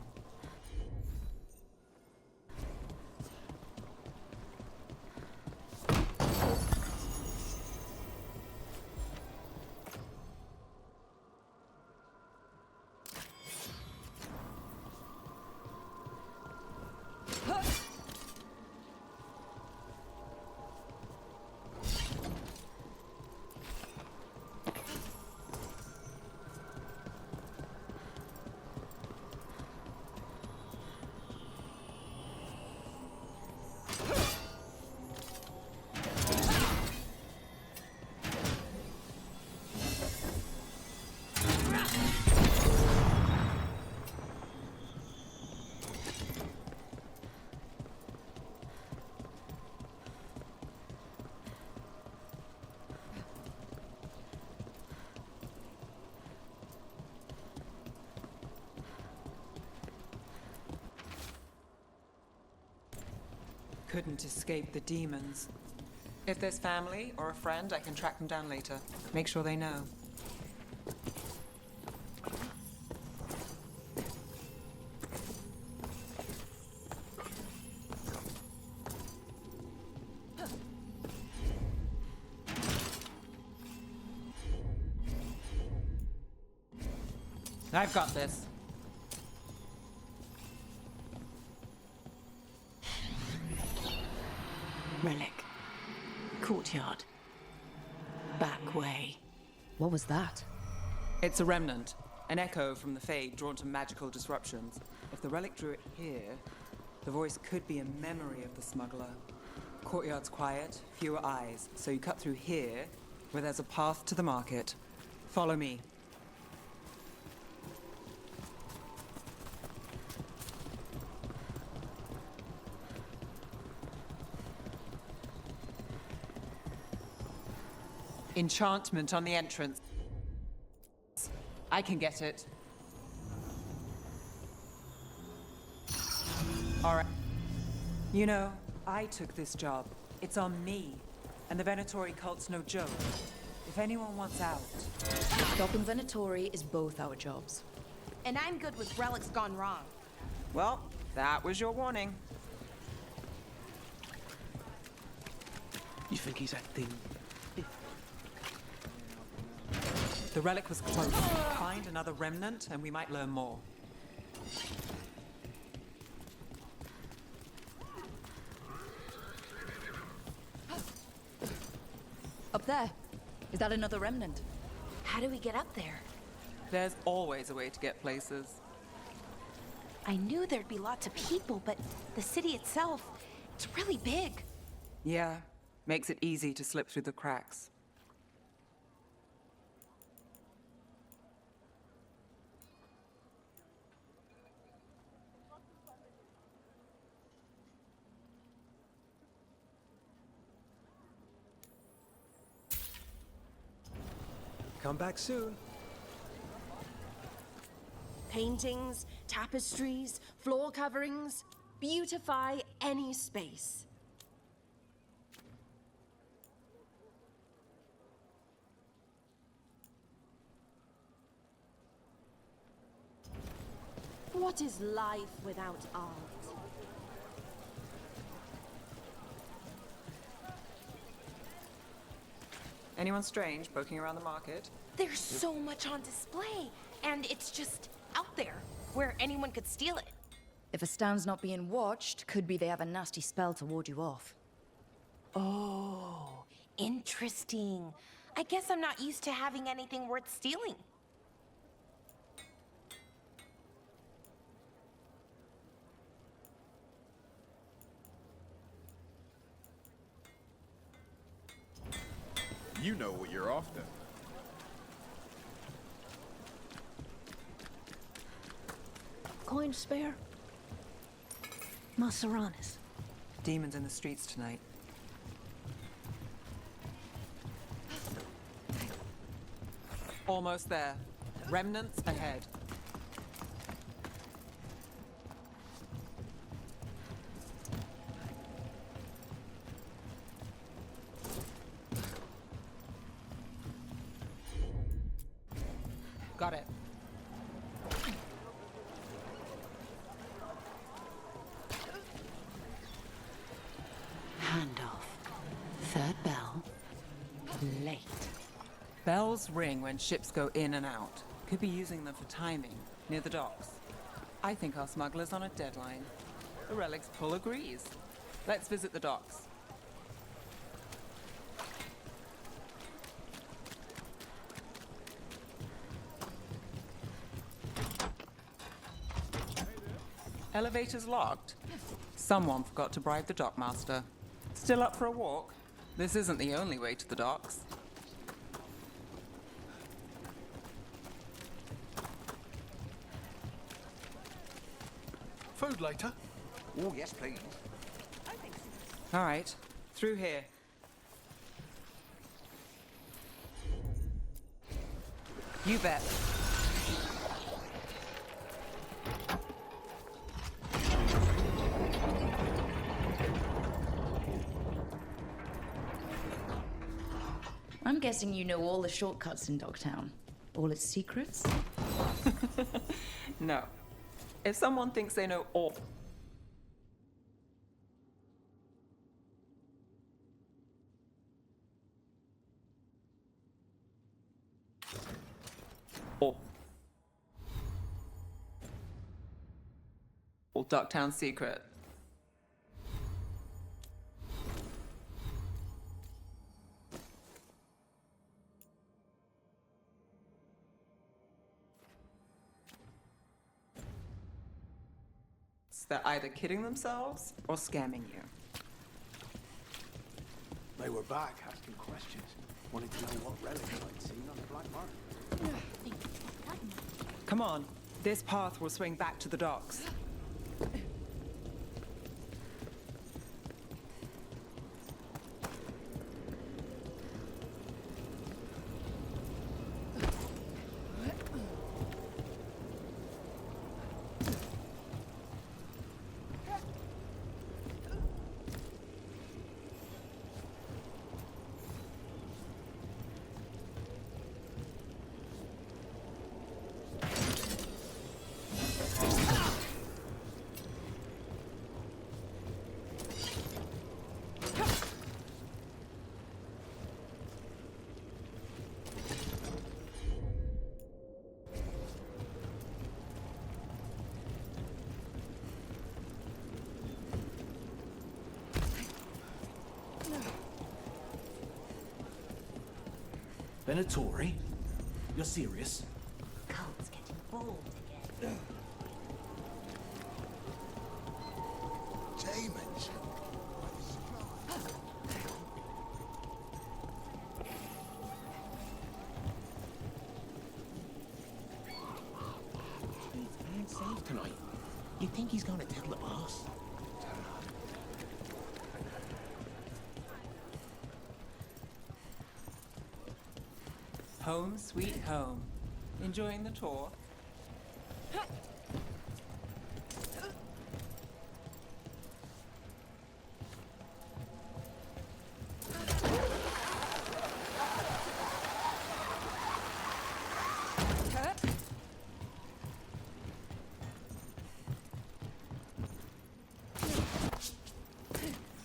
couldn't escape the demons. If there's family or a friend, I can track them down later. Make sure they know. I've got this. Relic. Courtyard. Back way. What was that? It's a remnant, an echo from the Fade drawn to magical disruptions. If the relic drew it here, the voice could be a memory of the smuggler. Courtyard's quiet, fewer eyes, so you cut through here, where there's a path to the market. Follow me. Enchantment on the entrance. I can get it. All right. You know, I took this job. It's on me. And the Venatori cult's no joke. If anyone wants out... Stopping Venatori is both our jobs. And I'm good with relics gone wrong. Well, that was your warning. You think he's acting? The relic was close. Find another remnant and we might learn more. Up there. Is that another remnant? How do we get up there? There's always a way to get places. I knew there'd be lots of people, but the city itself, it's really big. Yeah, makes it easy to slip through the cracks. Come back soon. Paintings, tapestries, floor coverings. Beautify any space. What is life without art? Anyone strange poking around the market? There's so much on display, and it's just out there, where anyone could steal it. If a stand's not being watched, could be they have a nasty spell to ward you off. Oh, interesting. I guess I'm not used to having anything worth stealing. You know what you're after. Coin spare? Maseranis. Demons in the streets tonight. Almost there. Remnants ahead. Got it. Handoff. Third bell. Late. Bells ring when ships go in and out. Could be using them for timing, near the docks. I think our smuggler's on a deadline. The relic's pull agrees. Let's visit the docks. Elevator's locked. Someone forgot to bribe the dockmaster. Still up for a walk? This isn't the only way to the docks. Food later? Oh, yes, please. All right, through here. You bet. I'm guessing you know all the shortcuts in Dogtown. All its secrets? No. If someone thinks they know all... All Ducktown secret. They're either kidding themselves or scamming you. They were back asking questions. Wanted to know what relics I'd seen on the Black Mark. Come on. This path will swing back to the docks. Venatori? You're serious? Cult's getting bold again. Demons. He's safe tonight. You think he's gonna tell the boss? Home sweet home. Enjoying the tour?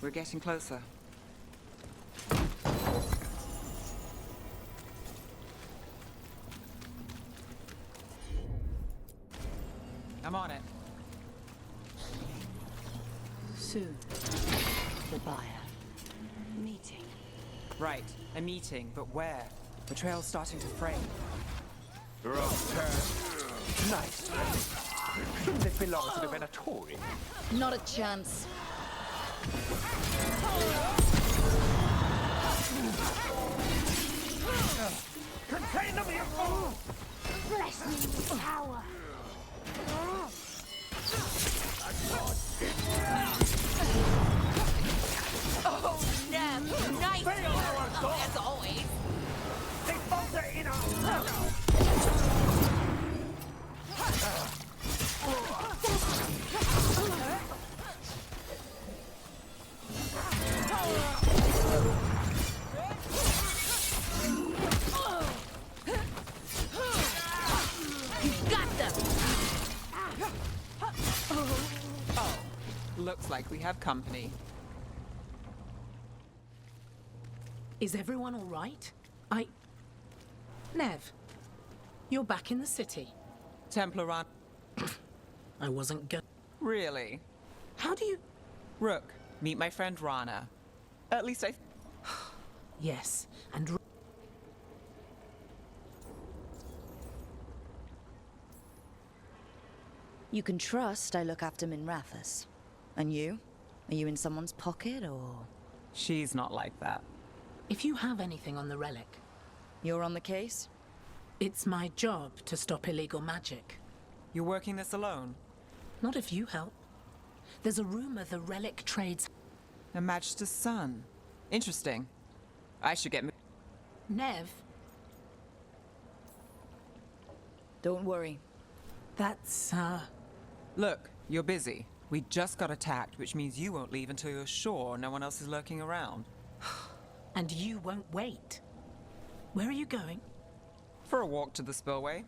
We're getting closer. I'm on it. Soon. The buyer. Meeting. Right, a meeting, but where? The trail's starting to fray. Nice. Shouldn't it belong to the Venatori? Not a chance. Contain them, you fool! Bless me, power. Oh, Nev! Nice! As always! They falter in our... Looks like we have company. Is everyone all right? Nev, you're back in the city. Templar Ron. I wasn't good. Really? How do you... Rook, meet my friend Rana. At least I... Yes, and... You can trust I look after Minrathous. And you? Are you in someone's pocket, or...? She's not like that. If you have anything on the relic... You're on the case? It's my job to stop illegal magic. You're working this alone? Not if you help. There's a rumor the relic trades... A Magister's son. Interesting. I should get... Nev? Don't worry. That's, Look, you're busy. We just got attacked, which means you won't leave until you're sure no one else is lurking around. And you won't wait. Where are you going? For a walk to the spillway,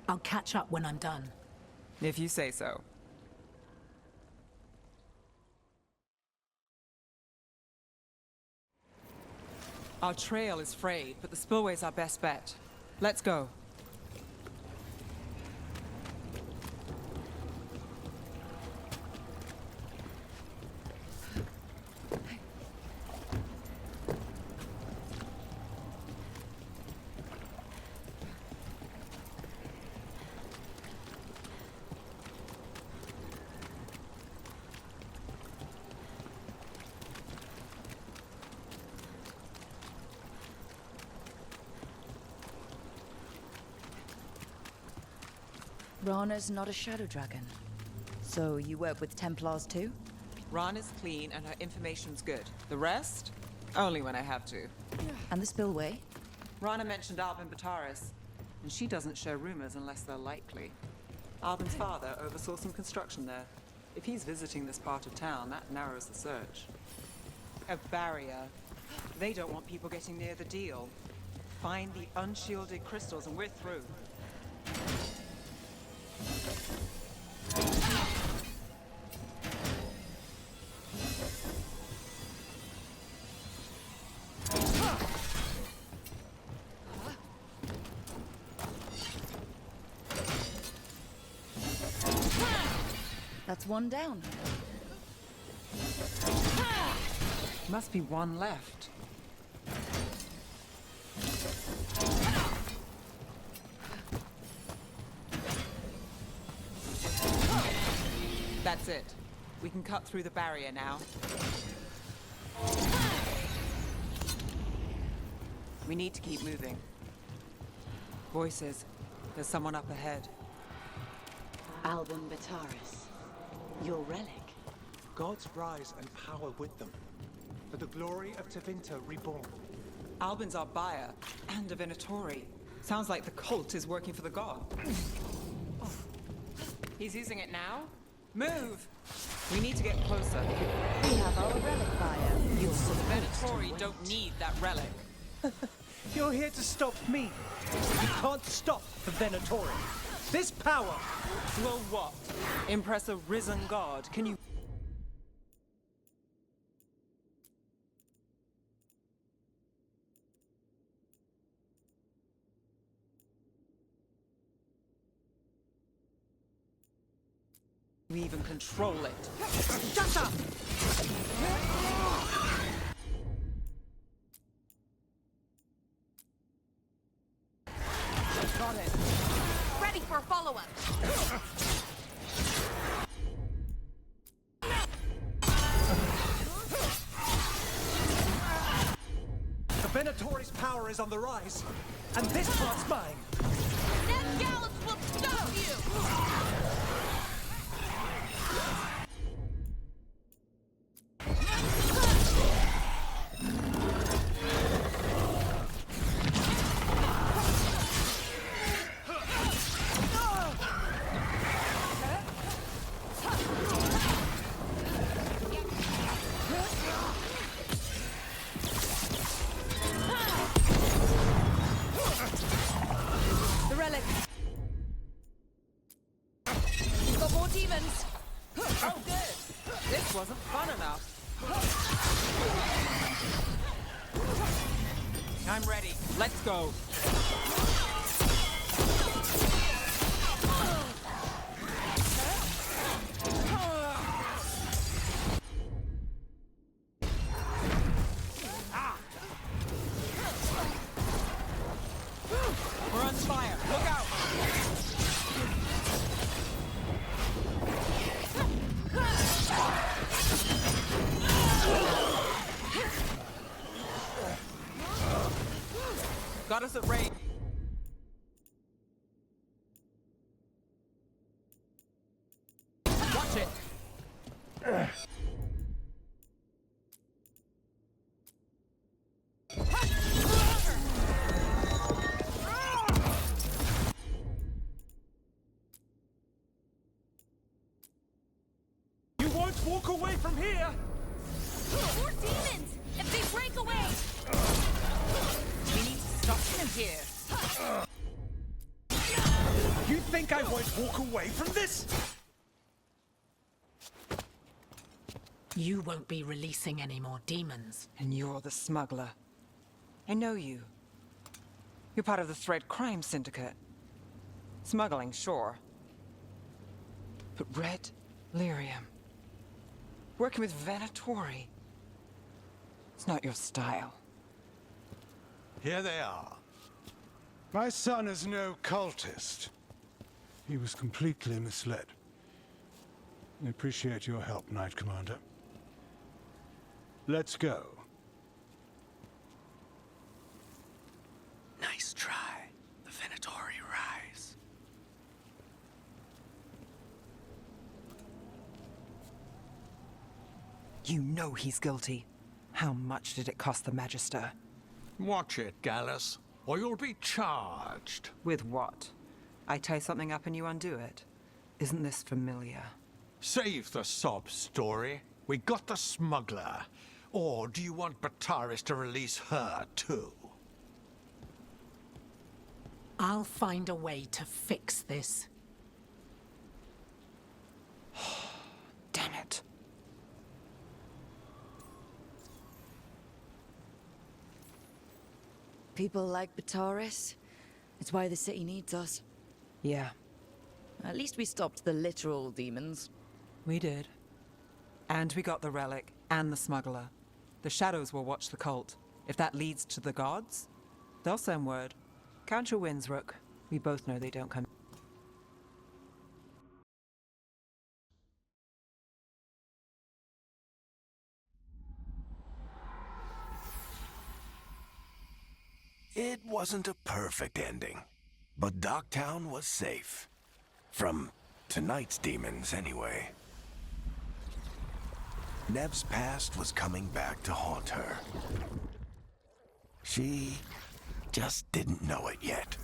I'll catch up when I'm done. if you say so. Our trail is frayed, but the spillway's our best bet. Let's go. Rana's not a shadow dragon. So you work with Templars too? Rana's clean and her information's good. The rest? Only when I have to. And the spillway? Rana mentioned Albin Bataris, and she doesn't share rumors unless they're likely. Albin's father oversaw some construction there. If he's visiting this part of town, that narrows the search. A barrier. They don't want people getting near the deal. Find the unshielded crystals and we're through. That's one down. Must be one left. That's it. We can cut through the barrier now. We need to keep moving. Voices. There's someone up ahead. Albin Bataris. Your relic. Gods rise and power with them. For the glory of Tevinter reborn. Albin's our buyer, and a Venatori. Sounds like the cult is working for the god. He's using it now? Move! We need to get closer. We have our relic buyer. The Venatori don't need that relic. You're here to stop me. You can't stop the Venatori. This power will what? Impress a risen god? Can you... We even control it. Shut up! Got it. Ready for a follow-up. The Venatori's power is on the rise, and this part's mine. That Gallus will stop you! Wasn't fun enough. I'm ready. Let's go. We're on fire. Look out! Got us at range. Watch it. You won't walk away from here. More demons! If they break away! We need to document here. You think I won't walk away from this? You won't be releasing any more demons. And you're the smuggler. I know you. You're part of the Thread Crime Syndicate. Smuggling, sure. But Red Lyrium. Working with Venatori. It's not your style. Here they are. My son is no cultist. He was completely misled. I appreciate your help, Knight Commander. Let's go. Nice try. The Venatori rise. You know he's guilty. How much did it cost the Magister? Watch it, Gallus, or you'll be charged. With what? I tie something up and you undo it. Isn't this familiar? Save the sob story. We got the smuggler. Or do you want Bataris to release her, too? I'll find a way to fix this. Damn it. People like Bataris. It's why the city needs us. Yeah. At least we stopped the literal demons. We did. And we got the relic and the smuggler. The shadows will watch the cult. If that leads to the gods, they'll send word. Count your wins, Rook. We both know they don't come. It wasn't a perfect ending, but Docktown was safe. From tonight's demons, anyway. Nev's past was coming back to haunt her. She just didn't know it yet.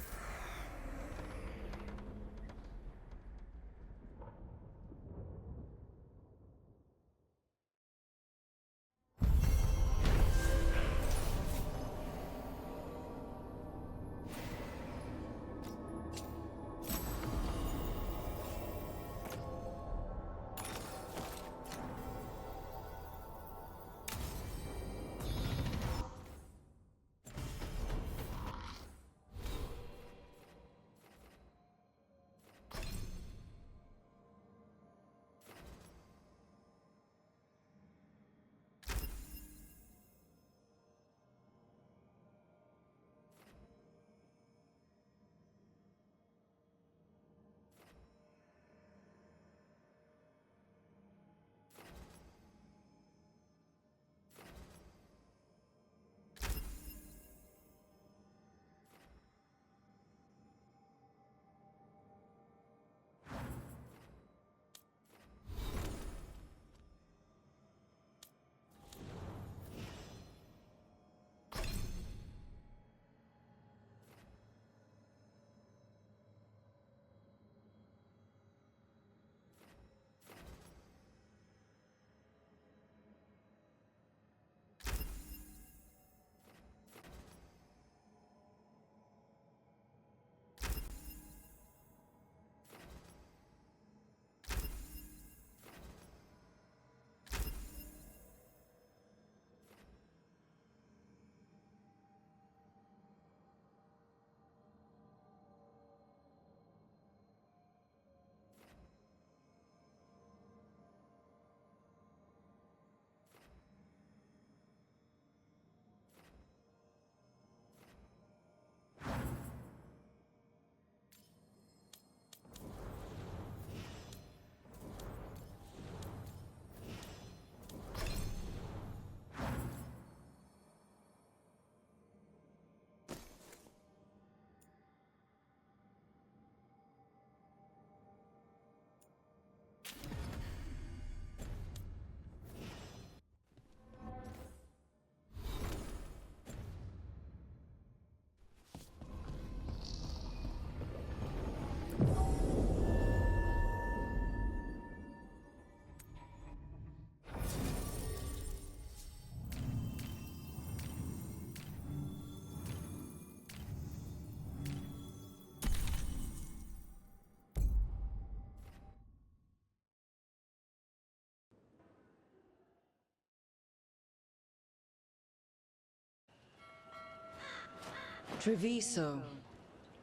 Treviso,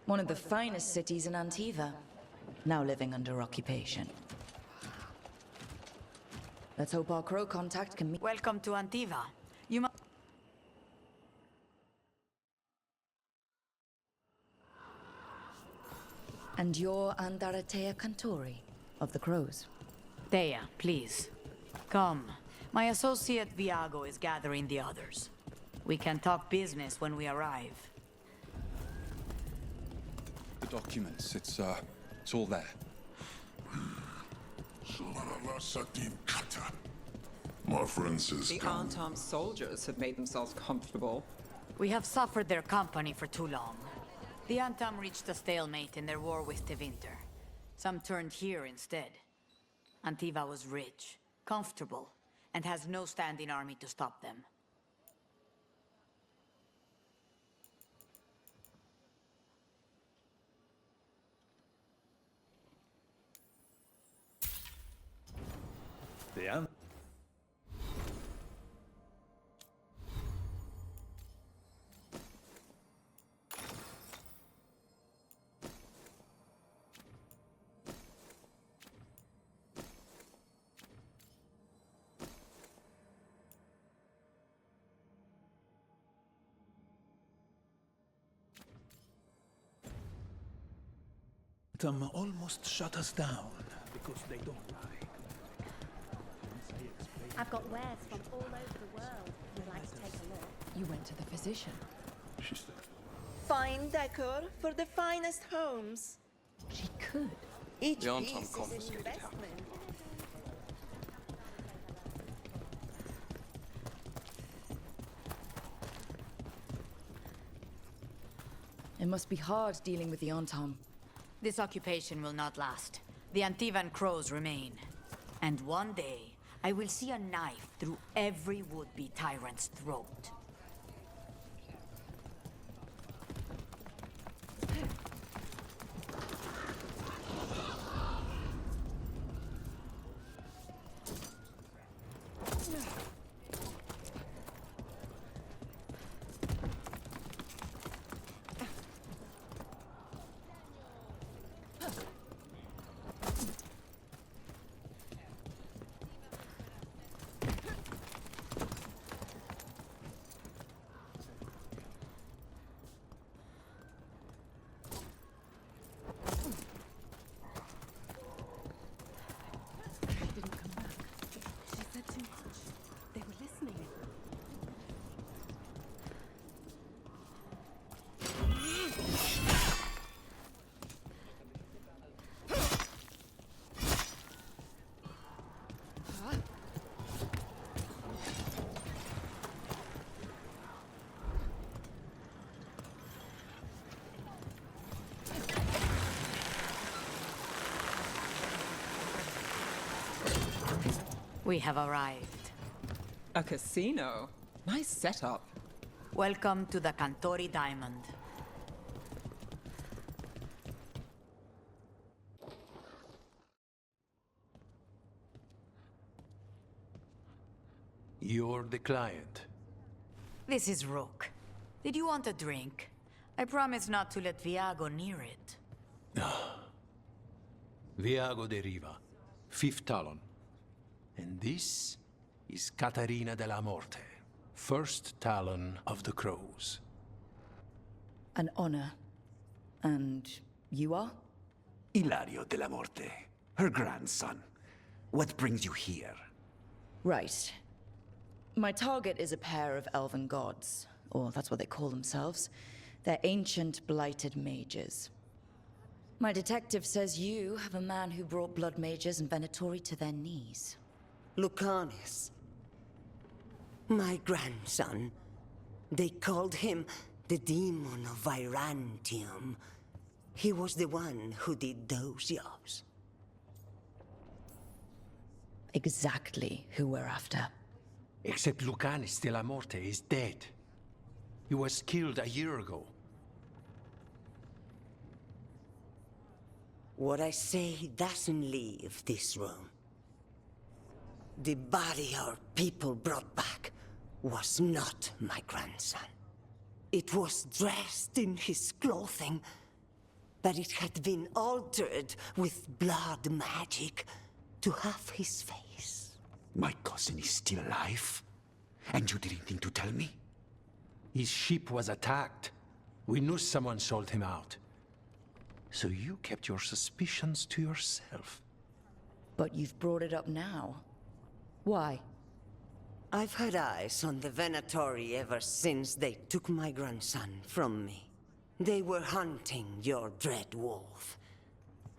one of the finest cities in Antiva, now living under occupation. Let's hope our crow contact can meet. Welcome to Antiva. You must. And you're Andaratea Cantori of the Crows. Thea, please. Come. My associate Viago is gathering the others. We can talk business when we arrive. The documents, it's all there. My friend says The unarmed soldiers have made themselves comfortable. We have suffered their company for too long. The Antam reached a stalemate in their war with Tevinter. Some turned here instead. Antiva was rich, comfortable, and has no standing army to stop them. The almost shut us down because they don't lie. I've got wares from all over the world. Would you like to take a look? You went to the physician. Fine decor for the finest homes. She could. Each The Antam piece is an confiscated her. investment. It must be hard dealing with the Antam. This occupation will not last. The Antivan crows remain. And one day, I will see a knife through every would-be tyrant's throat. We have arrived. A casino? Nice setup. Welcome to the Cantori Diamond. You're the client. This is Rook. Did you want a drink? I promise not to let Viago near it. Viago de Riva, 5th Talon. And this is Catarina de la Morte, 1st Talon of the Crows. An honor. And you are? Ilario de la Morte, her grandson. What brings you here? Right. My target is a pair of elven gods, or that's what they call themselves. They're ancient, blighted mages. My detective says you have a man who brought blood mages and Venatori to their knees. Lucanis. My grandson. They called him the Demon of Virantium. He was the one who did those jobs. Exactly who we're after. Except Lucanis de la Morte is dead. He was killed a year ago. What I say doesn't leave this room. The body our people brought back was not my grandson. It was dressed in his clothing, but it had been altered with blood magic to have his face. My cousin is still alive? And you didn't think to tell me? His ship was attacked. We knew someone sold him out. So you kept your suspicions to yourself? But you've brought it up now. Why? I've had eyes on the Venatori ever since they took my grandson from me. They were hunting your dread wolf.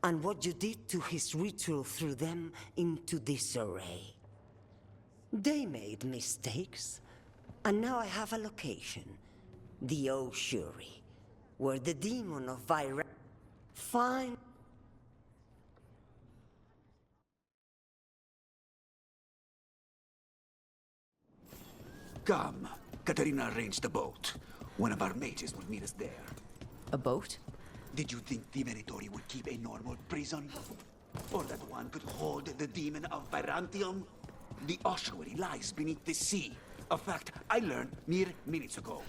And what you did to his ritual threw them into disarray. They made mistakes, and now I have a location. The Oshuri, where the demon of Vira... Fine. Come. Katarina arranged a boat. One of our mages will meet us there. A boat? Did you think the Venatori would keep a normal prison? Or that one could hold the demon of Byrantium? The ossuary lies beneath the sea. A fact I learned mere minutes ago.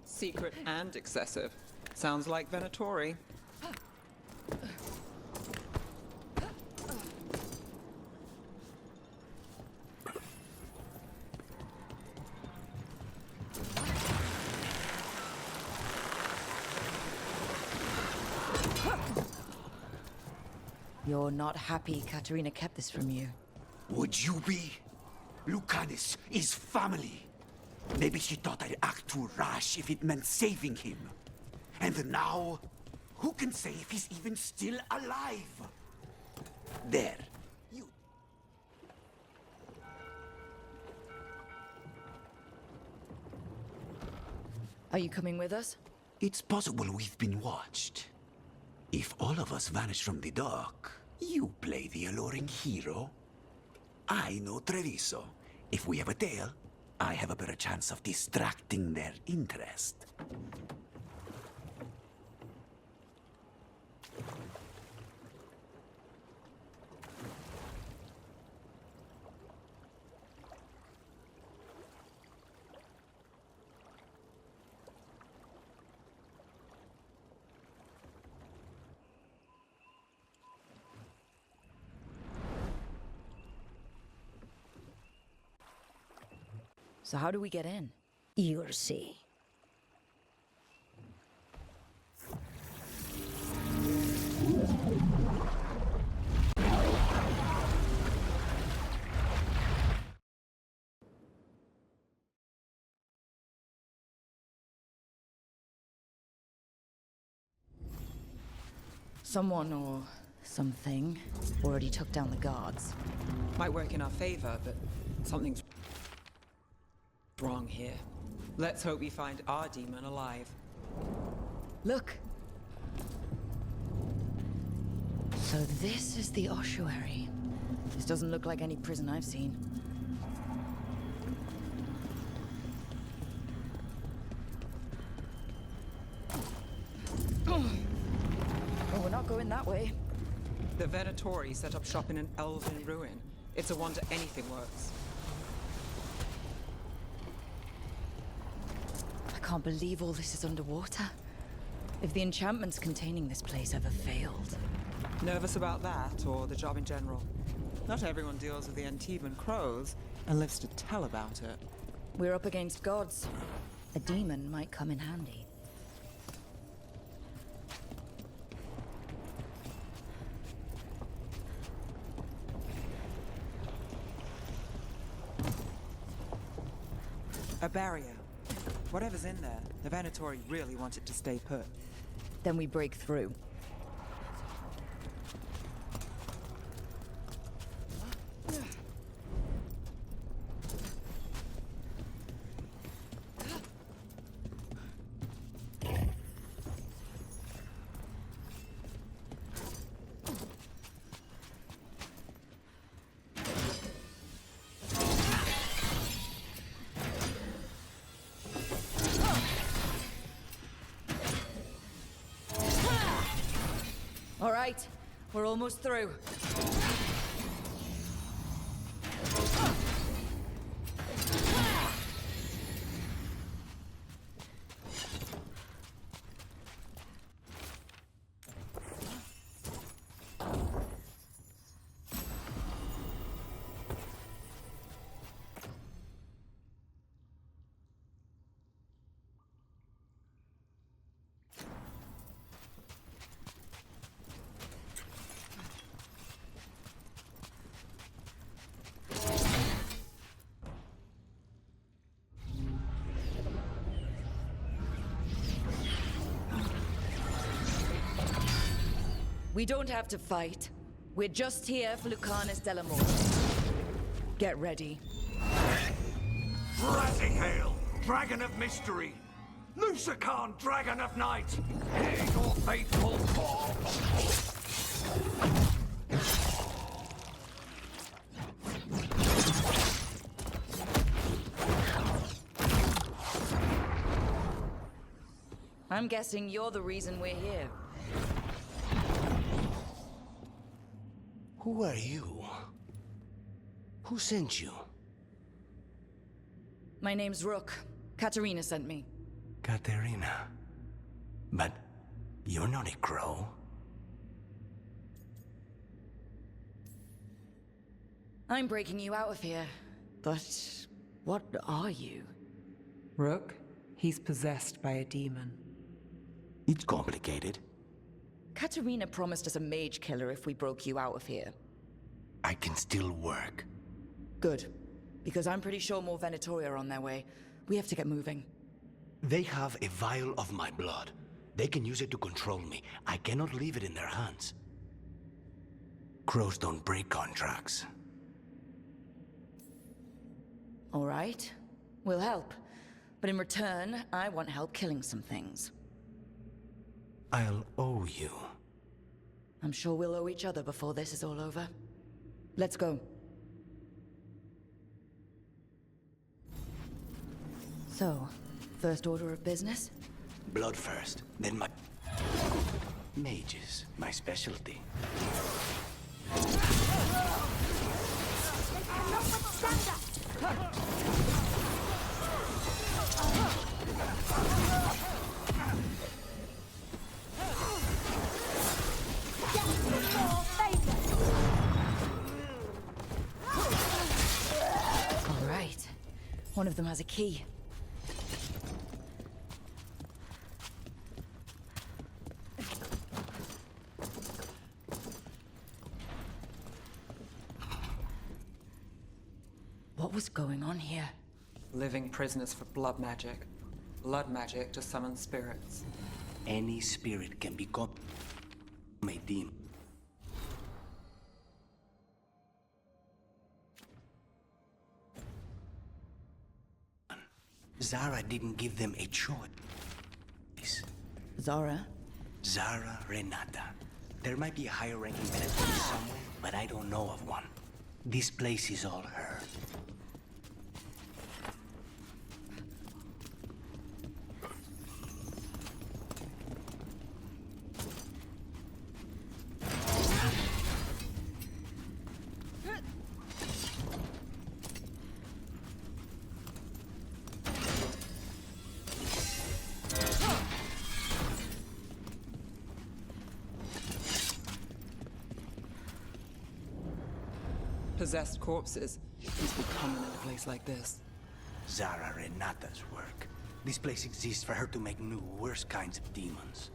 Secret and excessive. Sounds like Venatori. You're not happy Katarina kept this from you. Would you be? Lucanus is family. Maybe she thought I'd act too rash if it meant saving him. And now, who can say if he's even still alive? There. You... Are you coming with us? It's possible we've been watched. If all of us vanish from the dock, you play the alluring hero. I know Treviso. If we have a tail, I have a better chance of distracting their interest. So how do we get in? You'll see. Someone or something already took down the guards. Might work in our favor, but something's wrong here. Let's hope we find our demon alive. Look! So this is the ossuary. This doesn't look like any prison I've seen. Oh, we're not going that way. The Venatori set up shop in an elven ruin. It's a wonder anything works. I can't believe all this is underwater. If the enchantments containing this place ever failed. Nervous about that, or the job in general? Not everyone deals with the Antiban crows and lives to tell about it. We're up against gods. A demon might come in handy. A barrier. Whatever's in there, the Venatori really want it to stay put. Then we break through. All right, we're almost through. We don't have to fight. We're just here for Lucanus Delamorte. Get ready. Razihale, Dragon of Mystery! Lucican, Dragon of Night! Hear your faithful call! I'm guessing you're the reason we're here. Who are you? Who sent you? My name's Rook. Katerina sent me. Katerina. But you're not a crow. I'm breaking you out of here. But what are you? Rook, he's possessed by a demon. It's complicated. Katerina promised us a mage killer if we broke you out of here. I can still work. Good. Because I'm pretty sure more Venatori are on their way. We have to get moving. They have a vial of my blood. They can use it to control me. I cannot leave it in their hands. Crows don't break contracts. All right. We'll help. But in return, I want help killing some things. I'll owe you. I'm sure we'll owe each other before this is all over. Let's go. So, first order of business? Blood first, then my... Mages, my specialty. All right. One of them has a key. What was going on here? Living prisoners for blood magic. Blood magic to summon spirits. Any spirit can become a demon. Zara didn't give them a choice. Zara? Zara Renata. There might be a higher ranking Venatori somewhere, but I don't know of one. This place is all her. Possessed corpses must be common in a place like this. Zara Renata's work. This place exists for her to make new, worse kinds of demons.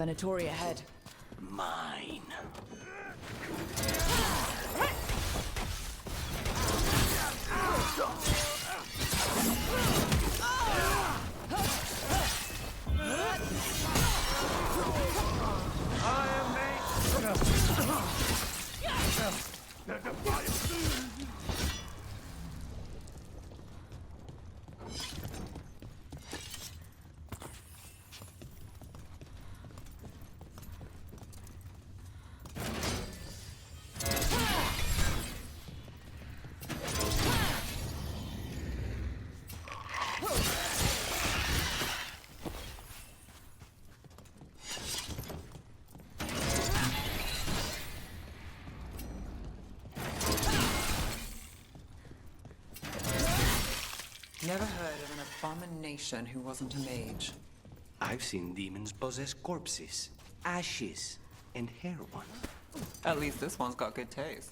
Venatori ahead. Mine. Never heard of an abomination who wasn't a mage. I've seen demons possess corpses, ashes, and hair ones. At least this one's got good taste.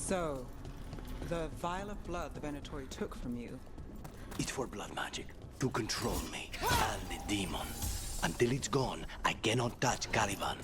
So, the vial of blood the Venatori took from you. It's for blood magic, to control me, and the demon. Until it's gone, I cannot touch Caliban.